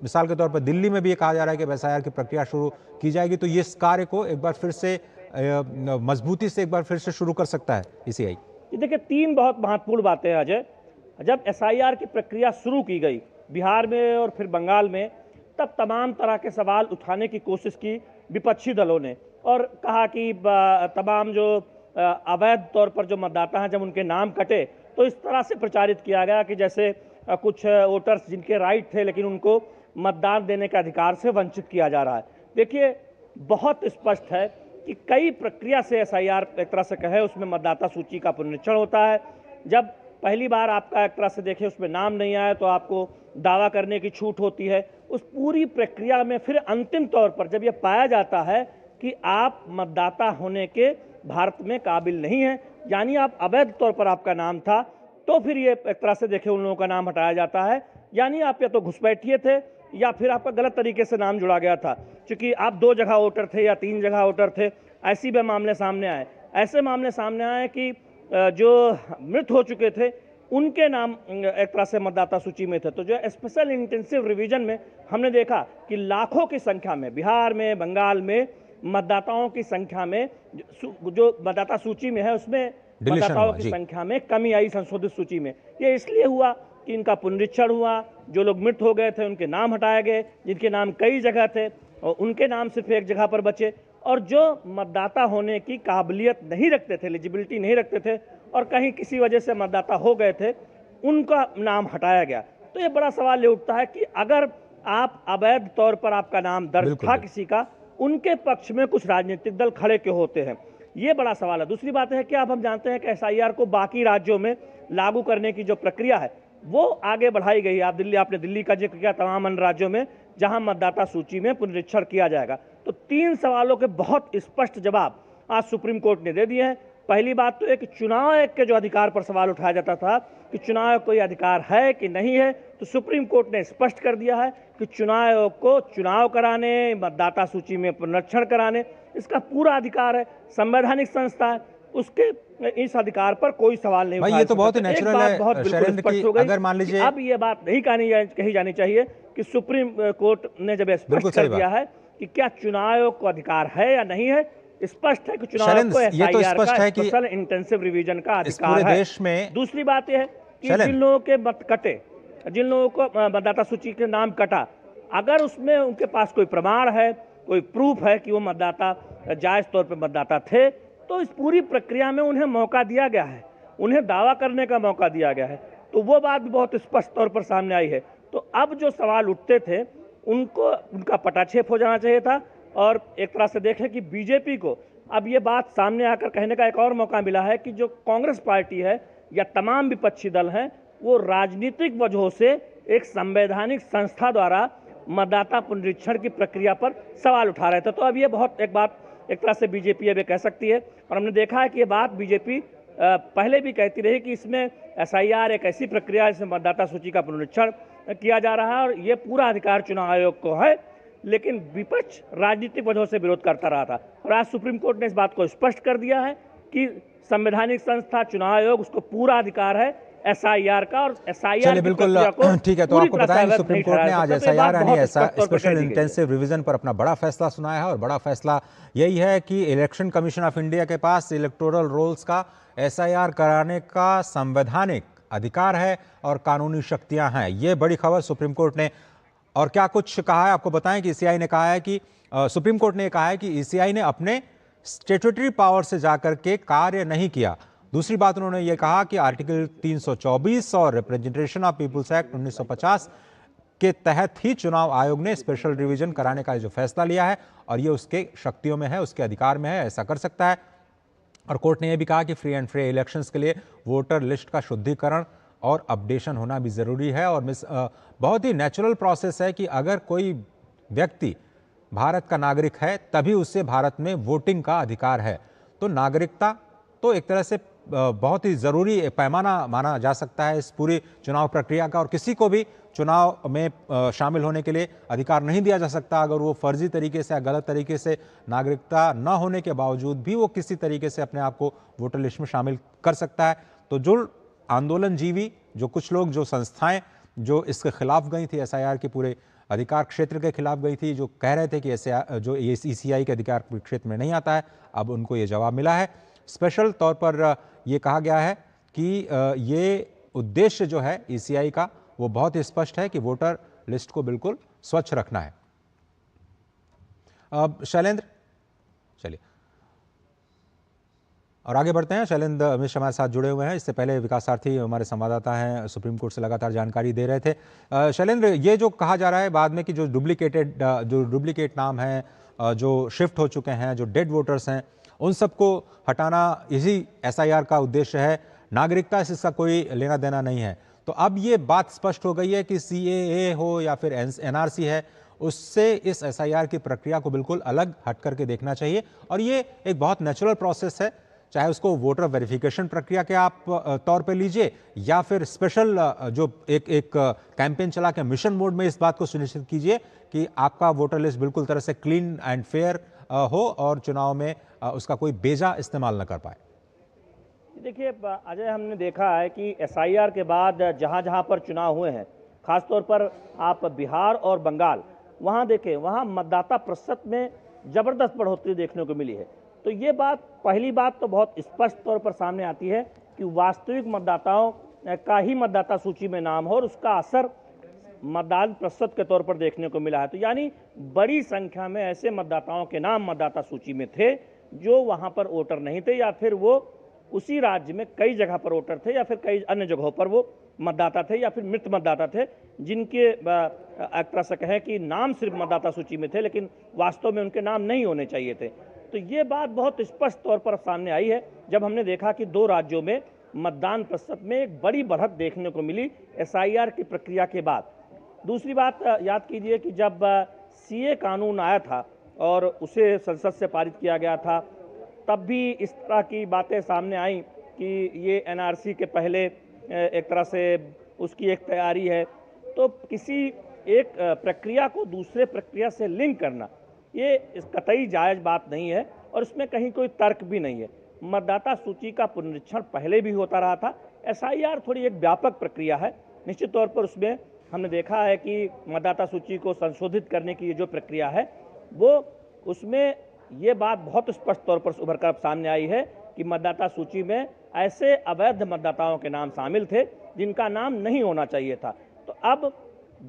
मिसाल के तौर पर दिल्ली में भी ये कहा जा रहा है कि एसआईआर की प्रक्रिया शुरू की जाएगी, तो इस कार्य को एक बार फिर से मजबूती से एक बार फिर से शुरू कर सकता है ईसीआई। देखिए, तीन बहुत महत्वपूर्ण बातें हैं अजय। जब एसआईआर की प्रक्रिया शुरू की गई बिहार में और फिर बंगाल में, तब तमाम तरह के सवाल उठाने की कोशिश की विपक्षी दलों ने और कहा कि तमाम जो अवैध तौर पर जो मतदाता हैं जब उनके नाम कटे तो इस तरह से प्रचारित किया गया कि जैसे कुछ वोटर्स जिनके राइट थे लेकिन उनको मतदान देने के अधिकार से वंचित किया जा रहा है। देखिए, बहुत स्पष्ट है कि कई प्रक्रिया से एसआईआर एक तरह से कहे उसमें मतदाता सूची का पुनरीक्षण होता है। जब पहली बार आपका एक तरह से देखें उसमें नाम नहीं आया तो आपको दावा करने की छूट होती है। उस पूरी प्रक्रिया में फिर अंतिम तौर पर जब यह पाया जाता है कि आप मतदाता होने के भारत में काबिल नहीं हैं, यानी आप अवैध तौर पर आपका नाम था, तो फिर ये एक तरह से देखें उन लोगों का नाम हटाया जाता है यानी आप या तो घुसपैठिए थे या फिर आपका गलत तरीके से नाम जुड़ा गया था, क्योंकि आप 2 जगह वोटर थे या 3 जगह वोटर थे। ऐसी भी मामले सामने आए, ऐसे मामले सामने आए कि जो मृत हो चुके थे उनके नाम एक तरह से मतदाता सूची में थे। तो जो स्पेशल इंटेंसिव रिवीजन में हमने देखा कि लाखों की संख्या में बिहार में, बंगाल में मतदाताओं की संख्या में जो मतदाता सूची में है उसमें मतदाताओं की संख्या में कमी आई संशोधित सूची में। ये इसलिए हुआ कि इनका पुनरीक्षण हुआ, जो लोग मृत हो गए थे उनके नाम हटाए गए, जिनके नाम कई जगह थे और उनके नाम सिर्फ एक जगह पर बचे, और जो मतदाता होने की काबिलियत नहीं रखते थे, एलिजिबिलिटी नहीं रखते थे और कहीं किसी वजह से मतदाता हो गए थे, उनका नाम हटाया गया। तो ये बड़ा सवाल ये उठता है कि अगर आप अवैध तौर पर आपका नाम दर्ज था किसी का, उनके पक्ष में कुछ राजनीतिक दल खड़े क्यों होते हैं, ये बड़ा सवाल है। दूसरी बात है कि अब हम जानते हैं कि एसआईआर को बाकी राज्यों में लागू करने की जो प्रक्रिया है वो आगे बढ़ाई गई है। आपने दिल्ली का जिक्र किया, तमाम अन्य राज्यों में जहां मतदाता सूची में पुनरीक्षण किया जाएगा। तो 3 सवालों के बहुत स्पष्ट जवाब आज सुप्रीम कोर्ट ने दे दिए हैं। पहली बात तो एक चुनाव आयोग के जो अधिकार पर सवाल उठाया जाता था कि चुनाव आयोग को ये अधिकार है कि नहीं है, तो सुप्रीम कोर्ट ने स्पष्ट कर दिया है कि चुनाव आयोग को चुनाव कराने, मतदाता सूची में पुनरीक्षण कराने, इसका पूरा अधिकार है। संवैधानिक संस्था है, उसके इस अधिकार पर कोई सवाल नहीं उठाया। ये तो बहुत ही नेचुरल है शैलेंद्र की, अगर मान लीजिए अब ये बात नहीं कही जानी चाहिए कि सुप्रीम कोर्ट ने जब स्पष्ट कर दिया है कि क्या चुनाव आयोग को अधिकार है या नहीं है, स्पष्ट है कि चुनाव आयोग को एसआईआर का स्पेशल इंटेंसिव रिवीजन का अधिकार है। देश में दूसरी बात यह है कि जिन लोगों के मत कटे, जिन लोगों को मतदाता सूची के नाम कटा, अगर उसमें उनके पास कोई प्रमाण है, कोई प्रूफ है कि वो मतदाता जायज तौर पर मतदाता थे, तो इस पूरी प्रक्रिया में उन्हें मौका दिया गया है, उन्हें दावा करने का मौका दिया गया है। तो वो बात भी बहुत स्पष्ट तौर पर सामने आई है। तो अब जो सवाल उठते थे उनका पटाक्षेप हो जाना चाहिए था। और एक तरह से देखें कि बीजेपी को अब ये बात सामने आकर कहने का एक और मौका मिला है कि जो कांग्रेस पार्टी है या तमाम विपक्षी दल हैं, वो राजनीतिक वजहों से एक संवैधानिक संस्था द्वारा मतदाता पुनरीक्षण की प्रक्रिया पर सवाल उठा रहे थे। तो अब ये बहुत एक तरह से बीजेपी अब कह सकती है, और हमने देखा है कि ये बात बीजेपी पहले भी कहती रही कि इसमें एसआईआर एक ऐसी प्रक्रिया है जिसमें मतदाता सूची का पुनरीक्षण किया जा रहा है और ये पूरा अधिकार चुनाव आयोग को है, लेकिन विपक्ष राजनीतिक वजहों से विरोध करता रहा था। और आज सुप्रीम कोर्ट ने इस बात को स्पष्ट कर दिया है कि संवैधानिक संस्था चुनाव आयोग, उसको पूरा अधिकार है एसआईआर का, और एसआईआर बिल्कुल ठीक है। तो आपको बताएं सुप्रीम कोर्ट ने आज एसआईआर यानी स्पेशल इंटेंसिव रिवीजन पर अपना बड़ा फैसला सुनाया है, और बड़ा फैसला यही है कि इलेक्शन कमीशन ऑफ इंडिया के पास इलेक्टोरल रोल्स का एसआईआर कराने का संवैधानिक अधिकार है और कानूनी शक्तियां हैं। ये बड़ी खबर सुप्रीम कोर्ट ने, और क्या कुछ कहा है आपको बताएं कि ईसीआई ने कहा है कि सुप्रीम कोर्ट ने कहा है कि ईसीआई ने अपने स्टैट्यूटरी पावर से जाकर के कार्य नहीं किया। दूसरी बात उन्होंने ये कहा कि आर्टिकल 324 और रिप्रेजेंटेशन ऑफ पीपुल्स एक्ट 1950 के तहत ही चुनाव आयोग ने स्पेशल रिवीजन कराने का जो फैसला लिया है और ये उसके शक्तियों में है, उसके अधिकार में है, ऐसा कर सकता है। और कोर्ट ने यह भी कहा कि फ्री एंड फेयर इलेक्शंस के लिए वोटर लिस्ट का शुद्धिकरण और अपडेशन होना भी ज़रूरी है। और बहुत ही नेचुरल प्रोसेस है कि अगर कोई व्यक्ति भारत का नागरिक है तभी उससे भारत में वोटिंग का अधिकार है। तो नागरिकता तो एक तरह से बहुत ही ज़रूरी पैमाना माना जा सकता है इस पूरी चुनाव प्रक्रिया का, और किसी को भी चुनाव में शामिल होने के लिए अधिकार नहीं दिया जा सकता अगर वो फर्जी तरीके से या गलत तरीके से नागरिकता न होने के बावजूद भी वो किसी तरीके से अपने आप को वोटर लिस्ट में शामिल कर सकता है। तो जो आंदोलनजीवी, जो कुछ लोग, जो संस्थाएं जो इसके खिलाफ गई थी, एसआईआर के पूरे अधिकार क्षेत्र के खिलाफ गई थी, जो कह रहे थे कि जो ईसीआई के अधिकार क्षेत्र में नहीं आता है, अब उनको ये जवाब मिला है। स्पेशल तौर पर ये कहा गया है कि ये उद्देश्य जो है ईसीआई का वो बहुत ही स्पष्ट है कि वोटर लिस्ट को बिल्कुल स्वच्छ रखना है। अब शैलेंद्र, चलिए और आगे बढ़ते हैं। शैलेंद्र हमेशा हमारे साथ जुड़े हुए हैं। इससे पहले विकास सारथी हमारे संवाददाता हैं, सुप्रीम कोर्ट से लगातार जानकारी दे रहे थे। शैलेंद्र, ये जो कहा जा रहा है बाद में कि जो डुप्लीकेट नाम हैं, जो शिफ्ट हो चुके हैं, जो डेड वोटर्स हैं, उन सबको हटाना इसी एसआईआर का उद्देश्य है, नागरिकता से इसका कोई लेना देना नहीं है। तो अब ये बात स्पष्ट हो गई है कि सीएए हो या फिर एनआरसी है, उससे इस एसआईआर की प्रक्रिया को बिल्कुल अलग हट करके देखना चाहिए। और ये एक बहुत नेचुरल प्रोसेस है। चाहे उसको वोटर वेरिफिकेशन प्रक्रिया के आप तौर पे लीजिए या फिर स्पेशल जो एक कैंपेन चला के मिशन मोड में इस बात को सुनिश्चित कीजिए कि आपका वोटर लिस्ट बिल्कुल तरह से क्लीन एंड फेयर हो और चुनाव में उसका कोई बेजा इस्तेमाल न कर पाए। देखिए अजय, हमने देखा है कि एसआईआर के बाद जहाँ जहाँ पर चुनाव हुए हैं, खासतौर पर आप बिहार और बंगाल, वहाँ देखें, वहाँ मतदाता प्रतिशत में ज़बरदस्त बढ़ोतरी देखने को मिली है। तो ये बात, पहली बात तो बहुत स्पष्ट तौर पर सामने आती है कि वास्तविक मतदाताओं का ही मतदाता सूची में नाम हो और उसका असर मतदान प्रतिशत के तौर पर देखने को मिला है। तो यानी बड़ी संख्या में ऐसे मतदाताओं के नाम मतदाता सूची में थे जो वहाँ पर वोटर नहीं थे, या फिर वो उसी राज्य में कई जगह पर वोटर थे, या फिर कई अन्य जगहों पर वो मतदाता थे, या फिर मृत मतदाता थे, जिनके एक तरह से कहें कि नाम सिर्फ मतदाता सूची में थे लेकिन वास्तव में उनके नाम नहीं होने चाहिए थे। तो ये बात बहुत स्पष्ट तौर पर सामने आई है जब हमने देखा कि 2 राज्यों में मतदान प्रतिशत में एक बड़ी बढ़त देखने को मिली एसआईआर की प्रक्रिया के बाद। दूसरी बात याद कीजिए कि जब सीए कानून आया था और उसे संसद से पारित किया गया था, तब भी इस तरह की बातें सामने आई कि ये एनआरसी के पहले एक तरह से उसकी एक तैयारी है। तो किसी एक प्रक्रिया को दूसरे प्रक्रिया से लिंक करना ये कतई जायज़ बात नहीं है और इसमें कहीं कोई तर्क भी नहीं है। मतदाता सूची का पुनरीक्षण पहले भी होता रहा था। एसआईआर थोड़ी एक व्यापक प्रक्रिया है, निश्चित तौर पर उसमें हमने देखा है कि मतदाता सूची को संशोधित करने की ये जो प्रक्रिया है वो, उसमें ये बात बहुत स्पष्ट तौर पर उभर कर सामने आई है कि मतदाता सूची में ऐसे अवैध मतदाताओं के नाम शामिल थे जिनका नाम नहीं होना चाहिए था। तो अब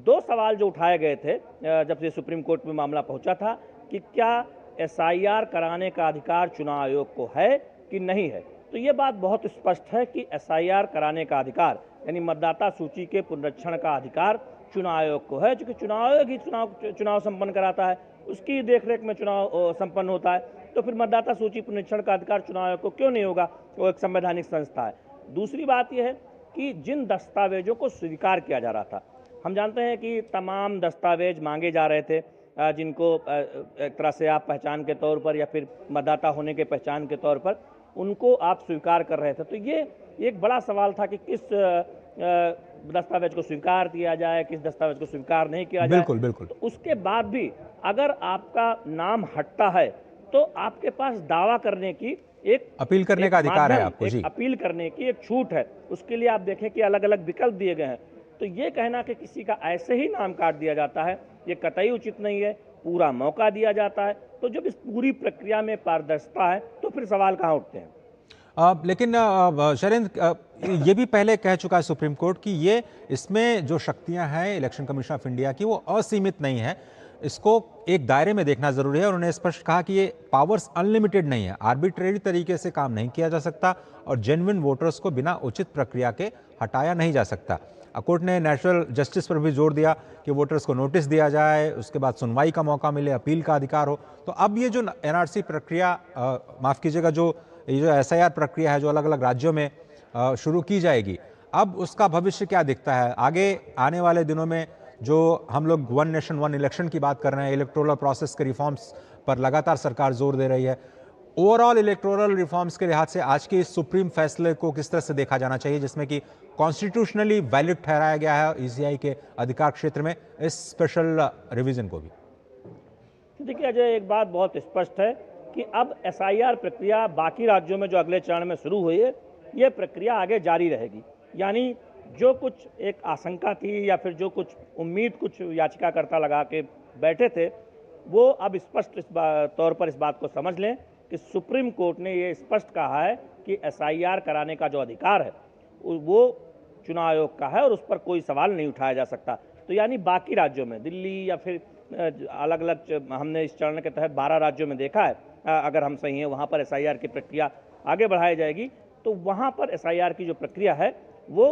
2 सवाल जो उठाए गए थे जब से सुप्रीम कोर्ट में मामला पहुंचा था कि क्या एसआईआर कराने का अधिकार चुनाव आयोग को है कि नहीं है। तो ये बात बहुत स्पष्ट है कि एसआईआर कराने का अधिकार, यानी मतदाता सूची के पुनरीक्षण का अधिकार चुनाव आयोग को है, क्योंकि चुनाव आयोग ही चुनाव संपन्न कराता है, उसकी देखरेख में चुनाव संपन्न होता है। तो फिर मतदाता सूची पुनरीक्षण का अधिकार चुनाव आयोग को क्यों नहीं होगा, वो एक संवैधानिक संस्था है। दूसरी बात यह है कि जिन दस्तावेजों को स्वीकार किया जा रहा था, हम जानते हैं कि तमाम दस्तावेज मांगे जा रहे थे जिनको एक तरह से आप पहचान के तौर पर या फिर मतदाता होने के पहचान के तौर पर उनको आप स्वीकार कर रहे थे। तो ये एक बड़ा सवाल था कि किस दस्तावेज को स्वीकार किया जाए, किस दस्तावेज को स्वीकार नहीं किया जाए। बिल्कुल बिल्कुल। तो उसके बाद भी अगर आपका नाम हटता है तो आपके पास दावा करने की एक अपील करने का अधिकार है आपको। जी, अपील करने की एक छूट है। उसके लिए आप देखें कि अलग अलग विकल्प दिए गए हैं। तो ये कहना कि किसी का ऐसे ही नाम काट दिया जाता है, ये कतई उचित नहीं है। पूरा मौका दिया जाता है। तो जब इस पूरी प्रक्रिया में पारदर्शिता है तो फिर सवाल कहाँ उठते हैं। लेकिन शैलेंद्र, ये भी पहले कह चुका है सुप्रीम कोर्ट कि ये इसमें जो शक्तियां हैं इलेक्शन कमीशन ऑफ इंडिया की वो असीमित नहीं है, इसको एक दायरे में देखना जरूरी है। उन्होंने स्पष्ट कहा कि ये पावर्स अनलिमिटेड नहीं है, आर्बिट्रेरी तरीके से काम नहीं किया जा सकता और जेन्युइन वोटर्स को बिना उचित प्रक्रिया के हटाया नहीं जा सकता। कोर्ट ने नेचुरल जस्टिस पर भी जोर दिया कि वोटर्स को नोटिस दिया जाए, उसके बाद सुनवाई का मौका मिले, अपील का अधिकार हो। तो अब ये जो एनआरसी प्रक्रिया, माफ़ कीजिएगा, ये जो एसआईआर प्रक्रिया है जो अलग अलग राज्यों में शुरू की जाएगी, अब उसका भविष्य क्या दिखता है आगे आने वाले दिनों में? जो हम लोग 1 नेशन 1 इलेक्शन की बात कर रहे हैं, इलेक्टोरल प्रोसेस के रिफॉर्म्स पर लगातार सरकार जोर दे रही है। ओवरऑल इलेक्टोरल रिफॉर्म्स के लिहाज से आज के इस सुप्रीम फैसले को किस तरह से देखा जाना चाहिए, जिसमें कि कॉन्स्टिट्यूशनली वैलिड ठहराया गया है ईसीआई के अधिकार क्षेत्र में इस स्पेशल रिवीजन को भी? देखिए अजय, एक बात बहुत स्पष्ट है कि अब एसआईआर प्रक्रिया बाकी राज्यों में जो अगले चरण में शुरू हुई है, ये प्रक्रिया आगे जारी रहेगी। यानी जो कुछ एक आशंका थी या फिर जो कुछ उम्मीद कुछ याचिकाकर्ता लगा के बैठे थे, वो अब स्पष्ट तौर पर इस बात को समझ लें कि सुप्रीम कोर्ट ने ये स्पष्ट कहा है कि एसआईआर कराने का जो अधिकार है वो चुनाव आयोग का है और उस पर कोई सवाल नहीं उठाया जा सकता। तो यानी बाकी राज्यों में, दिल्ली या फिर अलग अलग, हमने इस चरण के तहत 12 राज्यों में देखा है, अगर हम सही हैं वहाँ पर एसआईआर की प्रक्रिया आगे बढ़ाई जाएगी। तो वहाँ पर एसआईआर की जो प्रक्रिया है वो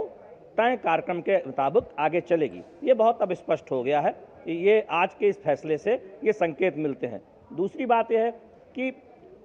तय कार्यक्रम के मुताबिक आगे चलेगी। ये बहुत अब स्पष्ट हो गया है। ये आज के इस फैसले से ये संकेत मिलते हैं। दूसरी बात यह है कि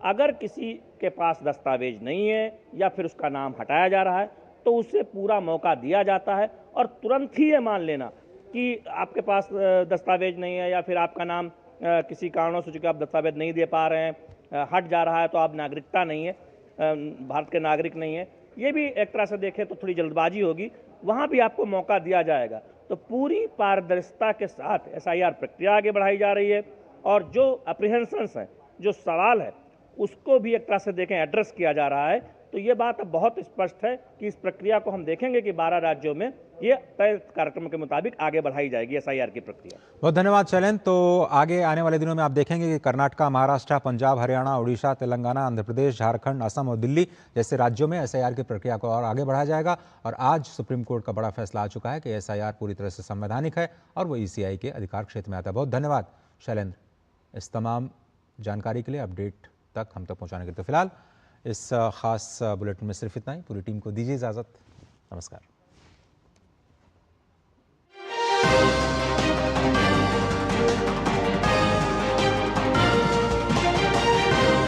अगर किसी के पास दस्तावेज नहीं है या फिर उसका नाम हटाया जा रहा है तो उसे पूरा मौका दिया जाता है और तुरंत ही ये मान लेना कि आपके पास दस्तावेज नहीं है या फिर आपका नाम किसी कारणों से चूंकि आप दस्तावेज नहीं दे पा रहे हैं हट जा रहा है तो आप नागरिकता नहीं है, भारत के नागरिक नहीं है, ये भी एक तरह से देखें तो थोड़ी जल्दबाजी होगी। वहाँ भी आपको मौका दिया जाएगा। तो पूरी पारदर्शिता के साथ SIR प्रक्रिया आगे बढ़ाई जा रही है और जो अप्रीहेंशंस हैं, जो सवाल है, उसको भी एक तरह से देखें एड्रेस किया जा रहा है। तो ये बात अब बहुत स्पष्ट है कि इस प्रक्रिया को हम देखेंगे कि 12 राज्यों में ये तय कार्यक्रम के मुताबिक आगे बढ़ाई जाएगी SIR की प्रक्रिया। बहुत धन्यवाद शैलेंद्र। तो आगे आने वाले दिनों में आप देखेंगे कि कर्नाटक, महाराष्ट्र, पंजाब, हरियाणा, उड़ीसा, तेलंगाना, आंध्र प्रदेश, झारखंड, असम और दिल्ली जैसे राज्यों में SIR की प्रक्रिया को और आगे बढ़ाया जाएगा। और आज सुप्रीम कोर्ट का बड़ा फैसला आ चुका है कि SIR पूरी तरह से संवैधानिक है और वो ECI के अधिकार क्षेत्र में आता है। बहुत धन्यवाद शैलेंद्र इस तमाम जानकारी के लिए, अपडेट तक हम तक पहुँचाने के लिए। तो फिलहाल इस खास बुलेटिन में सिर्फ इतना ही। पूरी टीम को दीजिए इजाज़त। नमस्कार।